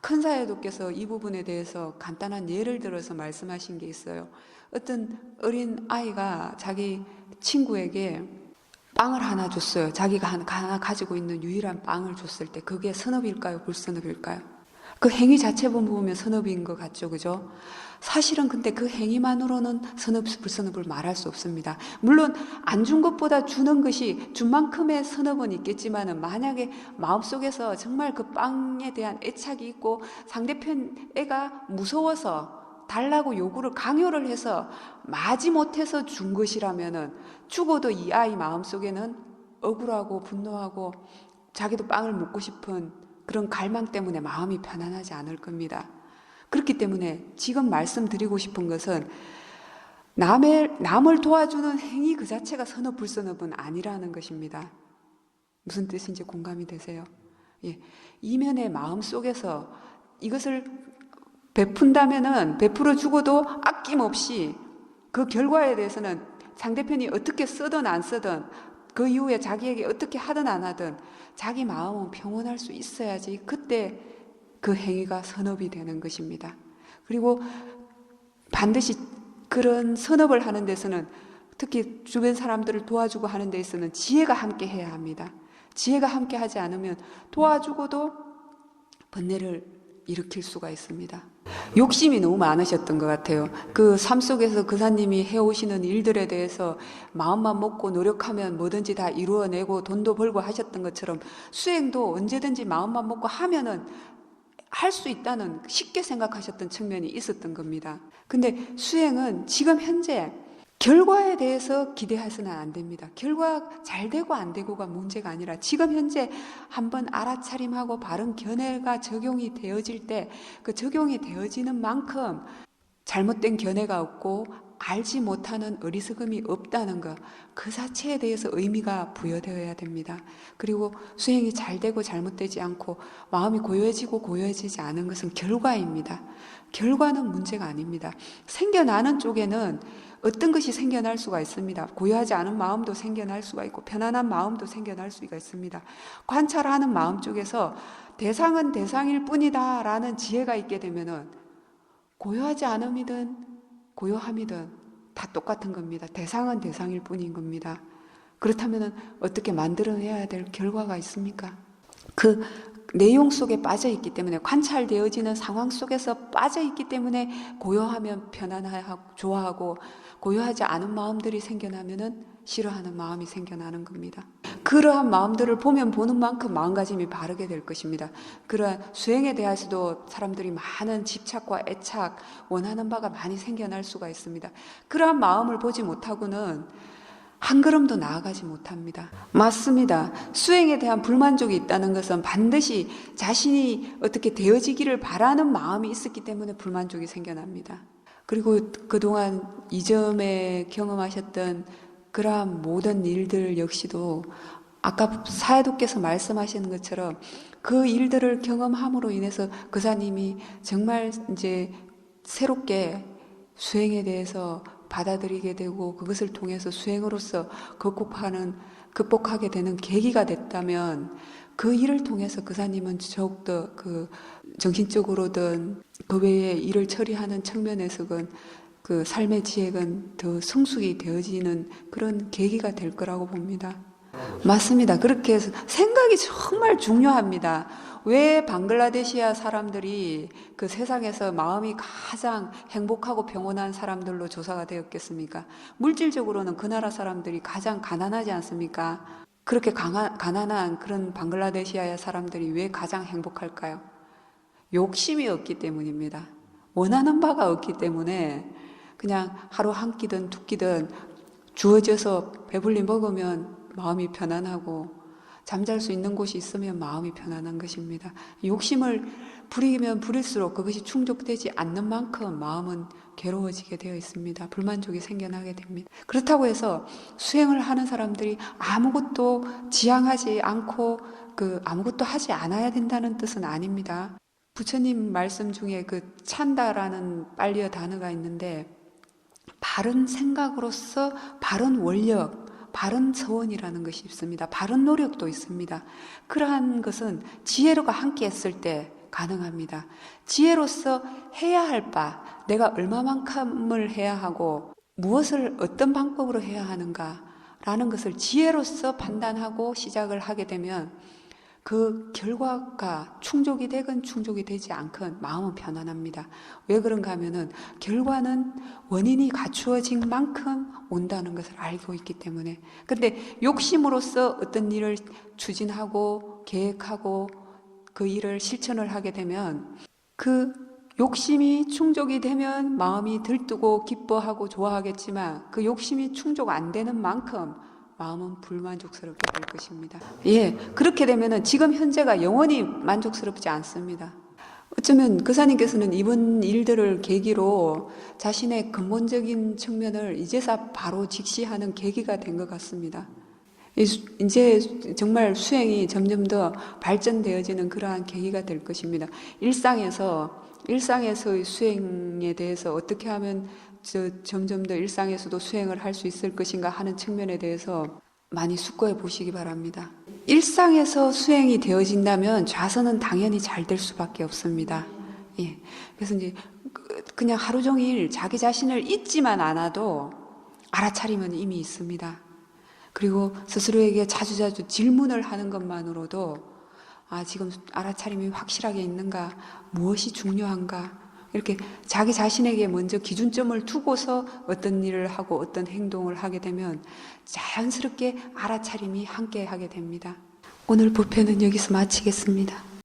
큰 사회도께서 이 부분에 대해서 간단한 예를 들어서 말씀하신 게 있어요. 어떤 어린 아이가 자기 친구에게 빵을 하나 줬어요. 자기가 하나 가지고 있는 유일한 빵을 줬을 때 그게 선업일까요? 불선업일까요? 그 행위 자체 보면 선업인 것 같죠, 그죠? 사실은 근데 그 행위만으로는 선업, 불선업을 말할 수 없습니다. 물론 안 준 것보다 주는 것이 준 만큼의 선업은 있겠지만은 만약에 마음속에서 정말 그 빵에 대한 애착이 있고 상대편 애가 무서워서 달라고 요구를 강요를 해서 마지 못해서 준 것이라면은 죽어도 이 아이 마음속에는 억울하고 분노하고 자기도 빵을 먹고 싶은 그런 갈망 때문에 마음이 편안하지 않을 겁니다. 그렇기 때문에 지금 말씀드리고 싶은 것은 남을 도와주는 행위 그 자체가 선업 불선업은 아니라는 것입니다. 무슨 뜻인지 공감이 되세요? 예. 이면의 마음 속에서 이것을 베푼다면은 베풀어 주고도 아낌없이 그 결과에 대해서는 상대편이 어떻게 쓰든 안 쓰든 그 이후에 자기에게 어떻게 하든 안 하든 자기 마음은 평온할 수 있어야지 그때 그 행위가 선업이 되는 것입니다. 그리고 반드시 그런 선업을 하는 데서는 특히 주변 사람들을 도와주고 하는 데 있어서는 지혜가 함께 해야 합니다. 지혜가 함께 하지 않으면 도와주고도 번뇌를 일으킬 수가 있습니다. 욕심이 너무 많으셨던 것 같아요. 그 삶 속에서 그사님이 해오시는 일들에 대해서 마음만 먹고 노력하면 뭐든지 다 이루어내고 돈도 벌고 하셨던 것처럼 수행도 언제든지 마음만 먹고 하면은 할 수 있다는 쉽게 생각하셨던 측면이 있었던 겁니다. 근데 수행은 지금 현재 결과에 대해서 기대해서는 안 됩니다. 결과 잘 되고 안 되고가 문제가 아니라 지금 현재 한번 알아차림하고 바른 견해가 적용이 되어질 때 그 적용이 되어지는 만큼 잘못된 견해가 없고 알지 못하는 어리석음이 없다는 것, 그 자체에 대해서 의미가 부여되어야 됩니다. 그리고 수행이 잘 되고 잘못되지 않고 마음이 고요해지고 고요해지지 않은 것은 결과입니다. 결과는 문제가 아닙니다. 생겨나는 쪽에는 어떤 것이 생겨날 수가 있습니다. 고요하지 않은 마음도 생겨날 수가 있고 편안한 마음도 생겨날 수가 있습니다. 관찰하는 마음 쪽에서 대상은 대상일 뿐이다 라는 지혜가 있게 되면은 고요하지 않음이든 고요함이든 다 똑같은 겁니다. 대상은 대상일 뿐인 겁니다. 그렇다면 어떻게 만들어내야 될 결과가 있습니까? 그 내용 속에 빠져 있기 때문에 관찰되어지는 상황 속에서 빠져 있기 때문에 고요하면 편안하고 좋아하고 고요하지 않은 마음들이 생겨나면은 싫어하는 마음이 생겨나는 겁니다. 그러한 마음들을 보면 보는 만큼 마음가짐이 바르게 될 것입니다. 그러한 수행에 대해서도 사람들이 많은 집착과 애착, 원하는 바가 많이 생겨날 수가 있습니다. 그러한 마음을 보지 못하고는 한 걸음도 나아가지 못합니다. 맞습니다. 수행에 대한 불만족이 있다는 것은 반드시 자신이 어떻게 되어지기를 바라는 마음이 있었기 때문에 불만족이 생겨납니다. 그리고 그동안 이점에 경험하셨던 그러한 모든 일들 역시도 아까 사회도께서 말씀하시는 것처럼 그 일들을 경험함으로 인해서 그사님이 정말 이제 새롭게 수행에 대해서 받아들이게 되고 그것을 통해서 수행으로서 극복하게 되는 계기가 됐다면 그 일을 통해서 그사님은 더욱더 그 정신적으로든 그 외에 일을 처리하는 측면에서든 그 삶의 지혜가 더 성숙이 되어지는 그런 계기가 될 거라고 봅니다. 맞습니다. 그렇게 해서 생각이 정말 중요합니다. 왜 방글라데시아 사람들이 그 세상에서 마음이 가장 행복하고 평온한 사람들로 조사가 되었겠습니까? 물질적으로는 그 나라 사람들이 가장 가난하지 않습니까? 그렇게 가난한 그런 방글라데시아 사람들이 왜 가장 행복할까요? 욕심이 없기 때문입니다. 원하는 바가 없기 때문에 그냥 하루 한 끼든 두 끼든 주어져서 배불리 먹으면 마음이 편안하고 잠잘 수 있는 곳이 있으면 마음이 편안한 것입니다. 욕심을 부리면 부릴수록 그것이 충족되지 않는 만큼 마음은 괴로워지게 되어 있습니다. 불만족이 생겨나게 됩니다. 그렇다고 해서 수행을 하는 사람들이 아무것도 지향하지 않고 아무것도 하지 않아야 된다는 뜻은 아닙니다. 부처님 말씀 중에 그 찬다라는 빨리어 단어가 있는데 바른 생각으로서 바른 원력, 바른 서원이라는 것이 있습니다. 바른 노력도 있습니다. 그러한 것은 지혜로가 함께 했을 때 가능합니다. 지혜로서 해야 할 바, 내가 얼마만큼을 해야 하고 무엇을 어떤 방법으로 해야 하는가라는 것을 지혜로서 판단하고 시작을 하게 되면 그 결과가 충족이 되건 충족이 되지 않건 마음은 편안합니다. 왜 그런가 하면은 결과는 원인이 갖추어진 만큼 온다는 것을 알고 있기 때문에. 근데 욕심으로써 어떤 일을 추진하고 계획하고 그 일을 실천을 하게 되면 그 욕심이 충족이 되면 마음이 들뜨고 기뻐하고 좋아하겠지만 그 욕심이 충족 안 되는 만큼 마음은 불만족스럽게 될 것입니다. 예, 그렇게 되면은 지금 현재가 영원히 만족스럽지 않습니다. 어쩌면 그사님께서는 이번 일들을 계기로 자신의 근본적인 측면을 이제서 바로 직시하는 계기가 된 것 같습니다. 이제 정말 수행이 점점 더 발전되어지는 그러한 계기가 될 것입니다. 일상에서의 수행에 대해서 어떻게 하면 점점 더 일상에서도 수행을 할 수 있을 것인가 하는 측면에 대해서 많이 숙고해 보시기 바랍니다. 일상에서 수행이 되어진다면 좌선은 당연히 잘 될 수밖에 없습니다. 예. 그래서 이제 그냥 하루 종일 자기 자신을 잊지만 않아도 알아차림은 이미 있습니다. 그리고 스스로에게 자주자주 질문을 하는 것만으로도 지금 알아차림이 확실하게 있는가, 무엇이 중요한가, 이렇게 자기 자신에게 먼저 기준점을 두고서 어떤 일을 하고 어떤 행동을 하게 되면 자연스럽게 알아차림이 함께 하게 됩니다. 오늘 법회는 여기서 마치겠습니다.